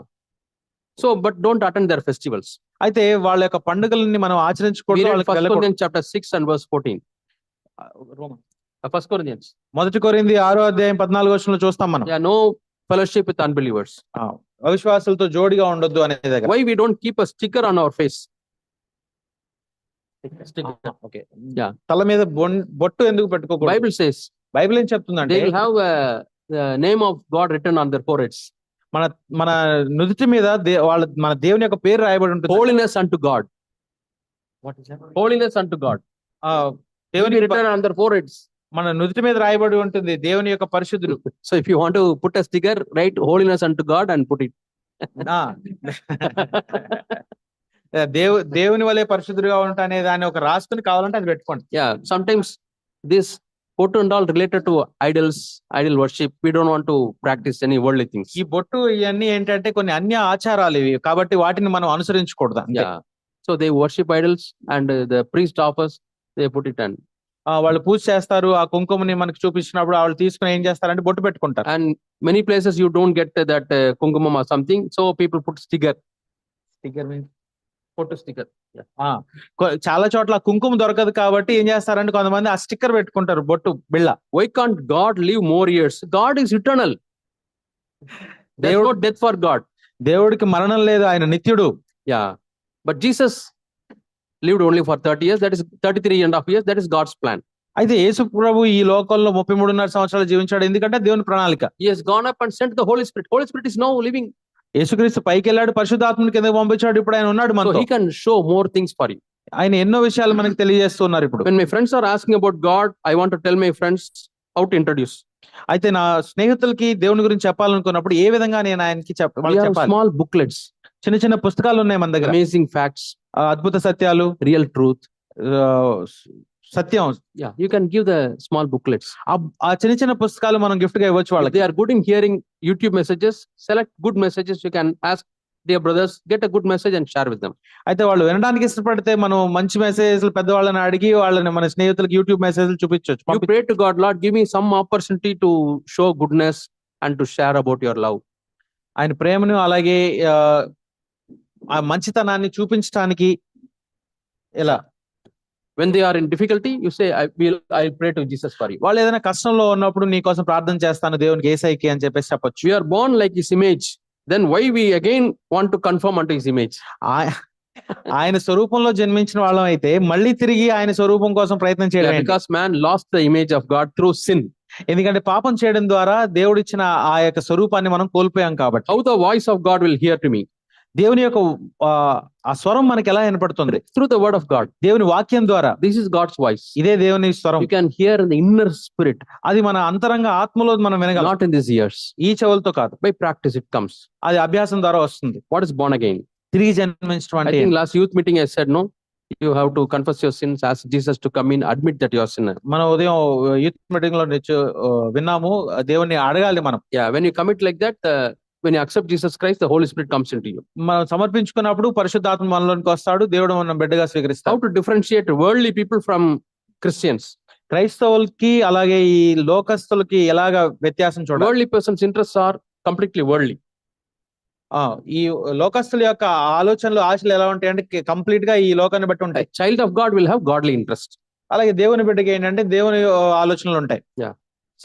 So, but don't attend their festivals. అయితే వాళ్ళ యొక్క పండుగలని మనం We ఆచరించకూడదు, read వాళ్ళకి 1 వెళ్ళకూడదు. Corinthians chapter 6 and verse 14. 1 Corinthians. 1 కొరింథీ 6వ అధ్యాయం 14వ వచనంలో చూస్తాం మనం. Yeah, no fellowship with unbelievers. అవిశ్వాసులతో జోడిగా ఉండొద్దు అనే దగ్గర. Why we don't keep a sticker on our face? Okay. Yeah. తల మీద బొట్టు ఎందుకు పెట్టుకోకూడదు? Bible says బైబిల్ ఏం చెప్తుందంటే, they will have the name of God written on their foreheads. మన మన నుదుటి మీద మన దేవుని యొక్క పేరు రాయబడి ఉంటుంది. Holiness unto God. What is that? Holiness unto God. ఆ Will దేవునికి be written on their foreheads. మన నుదుటి మీద రాయబడి ఉంటుంది దేవుని యొక్క పరిశుద్ధుడు. So if you want to put a sticker, write holiness unto God and put it. ఆ, దేవుని వలె పరిశుద్ధుడుగా ఉంటా అనే దాన్ని ఒక రాసుకుని కావాలంటే అది పెట్టుకోండి. Yeah, sometimes this photo and all related to idols, idol worship. We don't want to practice any worldly things. ఈ బొట్టు ఇవన్నీ ఏంటంటే కొన్ని అన్య ఆచారాలు ఇవి, కాబట్టి వాటిని మనం అనుసరించకూడదు అంతే. Yeah. So they worship idols and the priest offers, they put it on. వాళ్ళు పూజ చేస్తారు, ఆ కుంకుమని మనకి చూపించినప్పుడు వాళ్ళు తీసుకుని ఏం చేస్తారంటే బొట్టు పెట్టుకుంటారు. And many places you don't get that kumkumam or something, so people put sticker. Sticker means photo sticker. Yeah. చాలా చోట్ల కుంకుమ దొరకదు కాబట్టి ఏం చేస్తారంటే కొంతమంది ఆ స్టిక్కర్ పెట్టుకుంటారు బొట్టు బిళ్ళ. Why can't God live more years? God is eternal. There is no death for God. దేవుడికి మరణం లేదు, ఆయన నిత్యుడు. Yeah. But Jesus lived only for 30 years. That is 33.5 years. That is God's plan. అయితే యేసు ప్రభు ఈ లోకంలో 33.5 సంవత్సరాలు జీవించాడు, ఎందుకంటే దేవుని ప్రణాళిక. He has gone up and sent the Holy Spirit. Holy Spirit is now living. యేసుక్రీస్తు పైకి వెళ్ళాడు, పరిశుద్ధాత్మని కిందకి పంపించాడు, ఇప్పుడు ఆయన ఉన్నాడు So మనతో. he can show more things for you. ఆయన ఎన్నో విషయాలు మనకి తెలియజేస్తున్నారు ఇప్పుడు. When my friends are asking about God, I want to tell my friends how to introduce. అయితే నా స్నేహితులకి దేవుని గురించి చెప్పాలనుకున్నప్పుడు ఏ విధంగా నేను ఆయనకి We వాళ్ళకి have చెప్పాలి. small booklets, చిన్న చిన్న పుస్తకాలు ఉన్నాయి మన దగ్గర, amazing facts, అద్భుత సత్యాలు, real truth. Satyam. Yeah, you can give the small booklets. ఆ చిన్న చిన్న పుస్తకాలు మనం గిఫ్ట్ గా ఇవ్వచ్చు If వాళ్ళకి. they are good in hearing YouTube messages, select good messages. You can ask, dear brothers, get a good message and share with them. అయితే వాళ్ళు వినడానికి ఇష్టపడితే మనం మంచి మెసేజ్లు పెద్దవాళ్ళని అడిగి వాళ్ళని మన స్నేహితులకు యూట్యూబ్ మెసేజ్లు చూపించవచ్చు. You pray to God, Lord, give me some opportunity to show goodness and to share about your love. ఆయన ప్రేమను అలాగే ఆ మంచితనాన్ని చూపించడానికి ఎలా. When they are in difficulty, you say, I'll pray to Jesus for you. వాళ్ళు ఏదైనా కష్టంలో ఉన్నప్పుడు నీ కోసం ప్రార్థన చేస్తాను దేవునికి యేసయ్యకి అని చెప్పేసి చెప్పొచ్చు. We are born like his image. Then why we again want to conform unto his image? ఆయన స్వరూపంలో జన్మించిన వాళ్ళం అయితే మళ్ళీ తిరిగి ఆయన స్వరూపం కోసం ప్రయత్నం Yeah, చేయడం. because man lost the image of God through sin. ఎందుకంటే పాపం చేయడం ద్వారా దేవుడిచ్చిన ఆ యొక్క స్వరూపాన్ని మనం కోల్పోయాం కాబట్టి. How the voice of God will hear to me? దేవుని యొక్క ఆ స్వరం మనకి ఎలా వినపడుతుంది? Through the word of God. దేవుని వాక్యం ద్వారా. This is God's voice. ఇదే దేవుని స్వరం. You can hear in the inner spirit. అది మన అంతరంగ ఆత్మలో మనం వినగలం. Not in these ears. ఈ చెవులతో కాదు. By practice it comes. అది అభ్యాసం ద్వారా వస్తుంది. What is born again? తిరిగి జన్మించడం I అంటే think last youth meeting I said, no, you have to confess your sins, ask Jesus to come in, admit that you are sinner. మనం ఉదయం youth meeting లో విన్నాము, దేవుని అడగాలి మనం. Yeah, when you commit like that, when you accept Jesus Christ, the Holy Spirit comes into you. మనం సమర్పించుకున్నప్పుడు పరిశుద్ధాత్మ మనలోనికి వస్తాడు, దేవుడు మనం బిడ్డగా How స్వీకరిస్తాడు. to differentiate worldly people from Christians? క్రైస్తవులకి అలాగే ఈ లోకస్తులకి ఎలాగా వ్యత్యాసం చూడాలి? Worldly person's interests are completely worldly. ఈ లోకస్తుల యొక్క ఆలోచనలు ఆశలు ఎలా ఉంటాయి అంటే కంప్లీట్ గా ఈ లోకాన్ని బట్టి A ఉంటాయి. child of God will have godly interest. అలాగే దేవుని బిడ్డకి ఏంటంటే దేవుని ఆలోచనలు ఉంటాయి.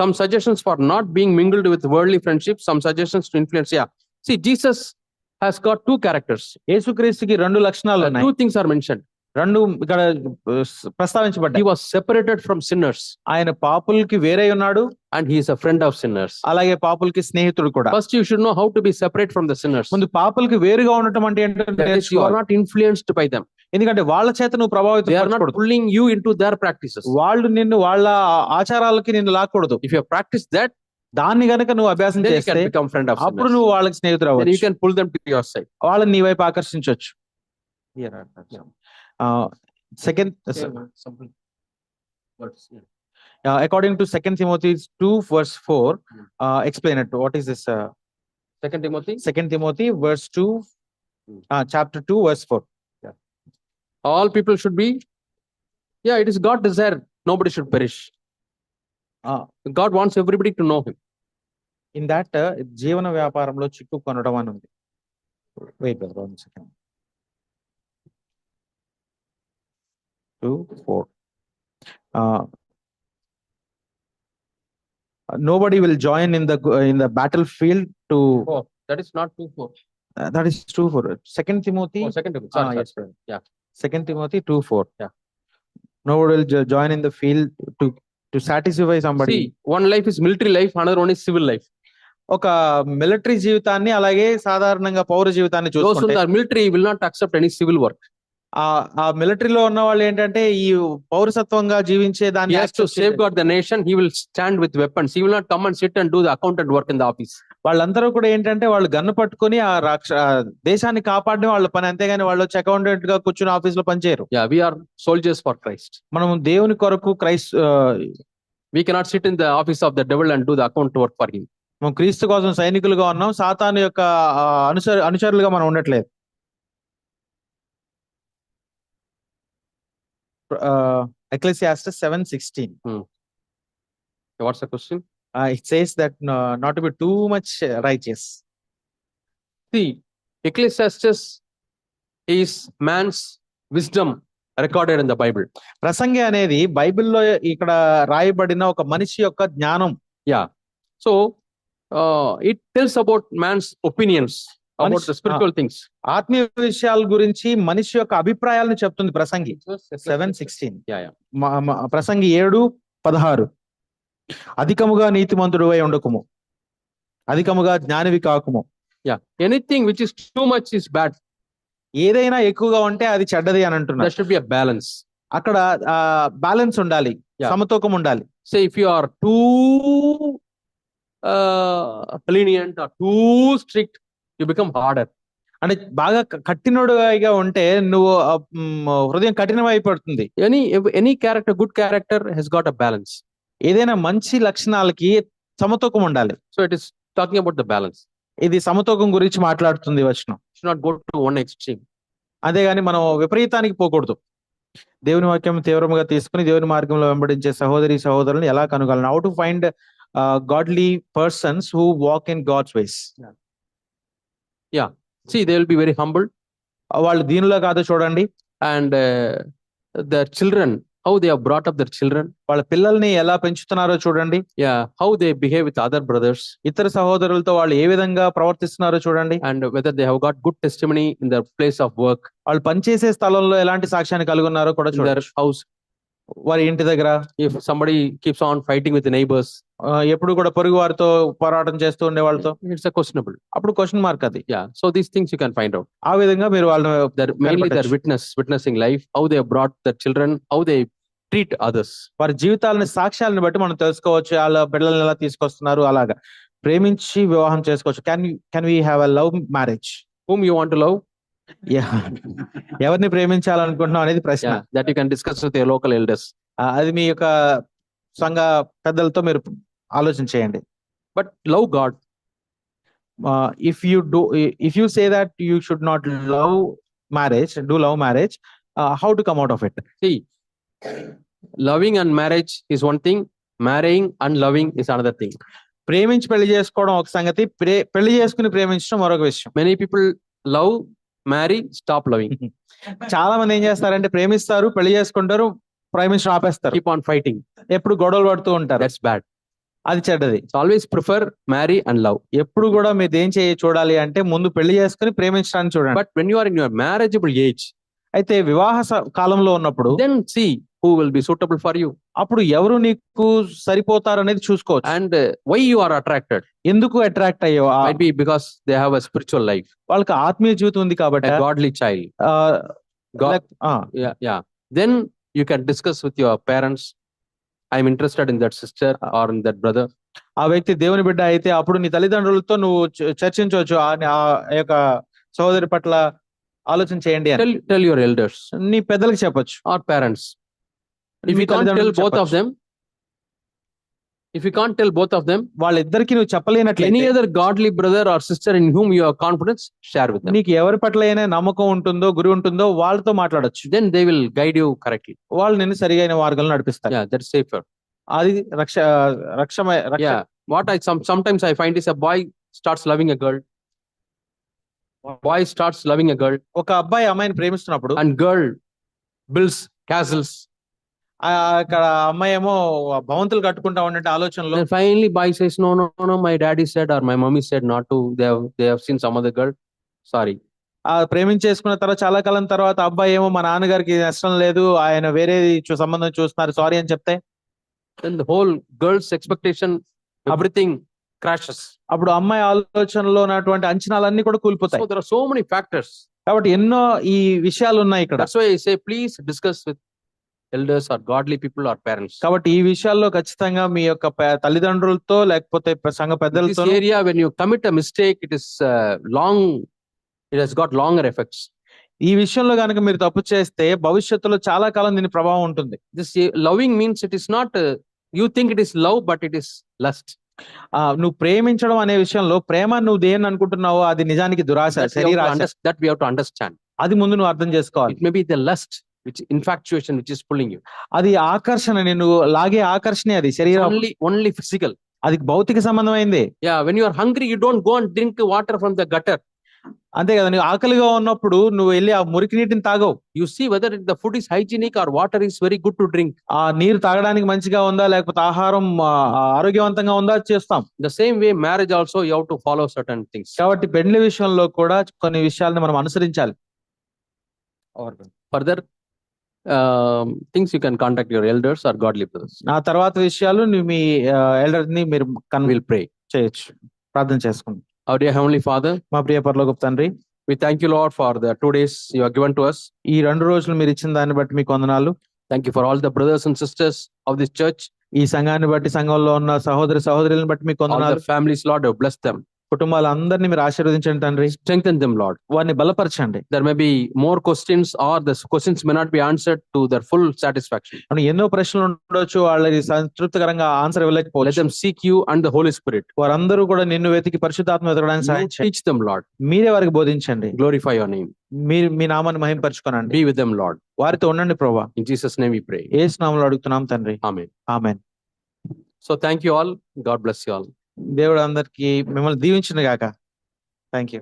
Some suggestions for not being mingled with worldly friendships, some suggestions to influence. Yeah. See, Jesus has got two characters. యేసుక్రీస్తుకి రెండు లక్షణాలు ఉన్నాయి. Two things are mentioned. రెండు ఇక్కడ ప్రస్తావించబడ్డాయి. He was separated from sinners ఆయన పాపులకి వేరే ఉన్నాడు, and he is a friend of sinners. అలాగే పాపులకి స్నేహితుడు కూడా. First, you should know how to be separate from the sinners. ముందు పాపులకి వేరుగా ఉండటం అంటే ఏంటంటే That is, you are not influenced by them. ఎందుకంటే వాళ్ళ చేత నువ్వు ప్రభావితం They are not పరచకూడదు. pulling you into their practices. వాళ్ళు నిన్ను వాళ్ళ ఆచారాలకి నిన్ను లాక్కూడదు. If you have practiced that, దాన్ని గనక నువ్వు అభ్యాసం then you చేస్తే can become friend of అప్పుడు sinners. నువ్వు వాళ్ళకి స్నేహితుడు Then you అవ్వచ్చు. can pull them to your side. వాళ్ళని నీ వైపు ఆకర్షించవచ్చు. Second according to 2 Timothy 2 verse 4, explain it. What is this? 2 Timothy. 2 Timothy verse 2, chapter 2 verse 4. All people should be. Yeah, it is God's desire. Nobody should perish. God wants everybody to know Him. In that జీవన వ్యాపారంలో చిక్కుకొనడం అని ఉంది. Wait, 1 second. 2, 4. Nobody will join in the battlefield to. Oh, that is not 2:4. That is 2:4. 2 Timothy. Oh, 2 Timothy. Sorry, Yes, sorry. Yeah. 2 Timothy 2:4. Yeah. Nobody will join in the field to to satisfy somebody. See, one life is military life, another one is civil life. ఒక military జీవితాన్ని అలాగే సాధారణంగా పౌర జీవితాన్ని Those who చూసుకుంటే are military will not accept any civil work. ఆ మిలిటరీలో ఉన్న వాళ్ళు ఏంటంటే ఈ పౌరసత్వంగా జీవించే He దాన్ని has to safeguard the nation. He will stand with weapons. He will not come and sit and do the accountant work in the office. వాళ్ళందరూ కూడా ఏంటంటే వాళ్ళు గన్ను పట్టుకొని ఆ దేశాన్ని కాపాడడం వాళ్ళ పని, అంతేగాని వాళ్ళు వచ్చి అకౌంటెంట్ గా కూర్చుని ఆఫీస్ లో పనిచేయరు. Yeah, we are soldiers for Christ. మనం దేవుని కొరకు We cannot sit in the office of the devil and do the account work for him. మనం క్రీస్తు కోసం సైనికులుగా ఉన్నాం, సాతాను యొక్క అనుచరులుగా మనం ఉండట్లేదు. Ecclesiastes 7:16. What's the question? It says that not to be too much righteous. See, Ecclesiastes is man's wisdom recorded in the Bible. ప్రసంగి అనేది బైబిల్లో ఇక్కడ రాయబడిన ఒక మనిషి యొక్క జ్ఞానం. Yeah. So, it tells about man's opinions about the spiritual things. ఆత్మీయ విషయాల గురించి మనిషి యొక్క అభిప్రాయాలను చెప్తుంది ప్రసంగి. 7:16. ప్రసంగి 7:16. అధికముగా నీతిమంతుడివై ఉండకుము, అధికముగా జ్ఞానివి కాకుము. Yeah. Anything which is too much is bad. ఏదైనా ఎక్కువగా ఉంటే అది చెడ్డది అని అంటున్నారు. There should be a balance. అక్కడ బ్యాలెన్స్ ఉండాలి, సమతూకం ఉండాలి. Say if you are too lenient or too strict, you become harder. అంటే బాగా కఠినుడుగా ఉంటే నువ్వు హృదయం కఠినమైపోతుంది. Any character, good character has got a balance. ఏదైనా మంచి లక్షణాలకి సమతూకం ఉండాలి. So it is talking about the balance. ఇది సమతూకం గురించి మాట్లాడుతుంది వచనం. Should not go to one extreme. అదేగాని మనం విపరీతానికి పోకూడదు. దేవుని వాక్యం తీవ్రంగా తీసుకుని దేవుని మార్గంలో వెంబడించే సహోదరి సహోదరులను ఎలా కనుగొనాలి? How to find godly persons who walk in God's ways. Yeah. See, they will be very humble. వాళ్ళు దీనిలో కాదు చూడండి. And their children, how they have brought up their children. వాళ్ళ పిల్లల్ని ఎలా పెంచుతున్నారో చూడండి. Yeah, how they behave with other brothers. ఇతర సహోదరులతో వాళ్ళు ఏ విధంగా ప్రవర్తిస్తున్నారో చూడండి. And whether they have got good testimony in their place of work. వాళ్ళు పనిచేసే స్థలంలో ఎలాంటి సాక్ష్యాన్ని కలిగి ఉన్నారో కూడా చూడండి. Their house. వారి ఇంటి దగ్గర. If somebody keeps on fighting with the neighbors, ఎప్పుడు కూడా పొరుగు వారితో పోరాటం చేస్తూ ఉండే వాళ్ళతో, it's a questionable. అప్పుడు క్వశ్చన్ మార్క్ అది. Yeah, so these things you can find out. ఆ విధంగా మీరు వాళ్ళని mainly their witnessing life, how they have brought their children, how they treat others. వారి జీవితాలని సాక్ష్యాలను బట్టి మనం తెలుసుకోవచ్చు, వాళ్ళ బిడ్డలను ఎలా తీసుకొస్తున్నారు. అలాగా ప్రేమించి వివాహం చేసుకోవచ్చు. can we have a love marriage? Whom you want to love? ఎవరిని ప్రేమించాలనుకుంటున్నాం అనేది ప్రశ్న. That you can discuss with your local elders. అది మీ యొక్క సంఘ పెద్దలతో మీరు ఆలోచన చేయండి. But love God. If you say that you should not love marriage, do love marriage, how to come out of it? See, loving and marriage is one thing, marrying and loving is another thing. ప్రేమించి పెళ్లి చేసుకోవడం ఒక సంగతి, పెళ్లి చేసుకుని ప్రేమించడం మరొక విషయం. Many people love, marry, stop loving. చాలా మంది ఏం చేస్తారంటే ప్రేమిస్తారు, పెళ్లి చేసుకుంటారు, ప్రేమించడం ఆపేస్తారు. Keep on fighting. ఎప్పుడు గొడవలు పడుతూ ఉంటారు. That's bad. అది చెడ్డది. Always prefer marry and love. ఎప్పుడు కూడా మీరు ఏం చూడాలి అంటే ముందు పెళ్లి చేసుకుని ప్రేమించడానికి చూడండి. But when you are in your marriageable age, అయితే వివాహ కాలంలో ఉన్నప్పుడు then see who will be suitable for you. అప్పుడు ఎవరు నీకు సరిపోతారు అనేది చూసుకోవచ్చు. And why you are attracted? ఎందుకు అట్రాక్ట్ అయ్యో? Might be because they have a spiritual life. వాళ్ళకి ఆత్మీయ జీవితం ఉంది కాబట్టి. A godly child. Yeah. Then you can discuss with your parents. I'm interested in that sister or in that brother. ఆ వ్యక్తి దేవుని బిడ్డ అయితే అప్పుడు నీ తల్లిదండ్రులతో నువ్వు చర్చించవచ్చు. ఆ యొక్క సహోదరి పట్ల ఆలోచన చేయండి అని. Tell your elders. నీ పెద్దలకు చెప్పొచ్చు. Or parents. If you can't tell both of them, వాళ్ళిద్దరికి నువ్వు చెప్పలేనట్లయితే any other godly brother or sister in whom you have confidence, share with them. నీకు ఎవరి పట్ల అయినా నమ్మకం ఉంటుందో, గురి ఉంటుందో వాళ్ళతో మాట్లాడొచ్చు. Then they will guide you correctly. వాళ్ళు నిన్ను సరిగైన మార్గంలో నడిపిస్తారు. Yeah, that's safer. అది రక్షమే. Yeah, what sometimes I find is a boy starts loving a girl. ఒక అబ్బాయి అమ్మాయిని ప్రేమిస్తున్నప్పుడు and girl builds castles. అక్కడ అమ్మాయి ఏమో భవంతులు కట్టుకుంటా ఉండే ఆలోచనలో. And finally boy says no, my daddy said or my mommy said not to. They have seen some other girl. Sorry. ప్రేమించేసుకున్న తర్వాత చాలా కాలం తర్వాత అబ్బాయి ఏమో మా నాన్నగారికి ఇష్టం లేదు, ఆయన వేరే సంబంధం చూస్తున్నారు, సారీ అని చెప్తే then the whole girl's expectation, everything crashes. అప్పుడు అమ్మాయి ఆలోచనలో ఉన్నటువంటి అంచనాలన్నీ కూడా కూలిపోతాయి. So there are so many factors. కాబట్టి ఎన్నో ఈ విషయాలు ఉన్నాయి ఇక్కడ. That's why I say, please discuss with elders or godly people or parents. కాబట్టి ఈ విషయాల్లో ఖచ్చితంగా మీ యొక్క తల్లిదండ్రులతో లేకపోతే సంఘ This పెద్దలతో. area, when you commit a mistake, it is it has got longer effects. ఈ విషయంలో కనుక మీరు తప్పు చేస్తే భవిష్యత్తులో చాలా కాలం దీని ప్రభావం ఉంటుంది. This loving means it is not you think it is love, but it is lust. నువ్వు ప్రేమించడం అనే విషయంలో ప్రేమ నువ్వు దేన్ని అనుకుంటున్నావో అది నిజానికి దురాశ, శరీరాశ. That we have to understand. అది ముందు నువ్వు అర్థం చేసుకోవాలి. It may be the lust, which infatuation, which is pulling you. అది ఆకర్షణ, నేను లాగే ఆకర్షణే, అది శరీరం, only physical. అది భౌతిక సంబంధమైంది. Yeah, when you are hungry, you don't go and drink water from the gutter. అంతే కదా, నువ్వు ఆకలిగా ఉన్నప్పుడు నువ్వు వెళ్ళి ఆ మురికి నీటిని తాగవు. You see whether the food is hygienic or water is very good to drink. ఆ నీరు తాగడానికి మంచిగా ఉందా లేకపోతే ఆహారం ఆరోగ్యవంతంగా ఉందా చేస్తాం. The same way marriage also, you have to follow certain things. కాబట్టి పెళ్లి విషయంలో కూడా కొన్ని విషయాలను మనం అనుసరించాలి. Or further things, you can contact your elders or godly brothers. ఆ తర్వాత విషయాలు నువ్వు మీ ఎల్డర్ ని మీరు We'll pray. చేయొచ్చు, ప్రార్థన చేసుకుందాం. Our dear Heavenly Father, మా ప్రియ పరలోకపు తండ్రి, we thank you, Lord, for the 2 days you have given to us. ఈ 2 రోజులు మీరు ఇచ్చిన దాన్ని బట్టి మీకు వందనాలు. Thank you for all the brothers and sisters of this church. ఈ సంఘాన్ని బట్టి, సంఘంలో ఉన్న సహోదరులను బట్టి మీకు All వందనాలు. the families, Lord, have blessed them. కుటుంబాలందరినీ మీరు ఆశీర్వదించండి తండ్రి. Strengthen them, Lord. వారిని బలపరచండి. There may be more questions, or the questions may not be answered to their full satisfaction. ఎన్నో ప్రశ్నలు ఉండొచ్చు, వాళ్ళకి సంతృప్తికరంగా answer Let ఇవ్వలేకపోవచ్చు. them seek you and the Holy Spirit. వారందరూ కూడా నిన్ను వెతికి పరిశుద్ధాత్మ వెతకడానికి You సహాయం చేయండి. teach them, Lord. మీరే వారికి బోధించండి. Glorify your name. మీ నామాన్ని మహింపరచుకోనండి. Be with them, Lord. వారితో ఉండండి ప్రభువా. In Jesus' name we pray. యేసు నామములో అడుగుతున్నాం తండ్రి. Amen. Amen. So thank you all. God bless you all. దేవుడు అందరికి మిమ్మల్ని దీవించును గాక. Thank you.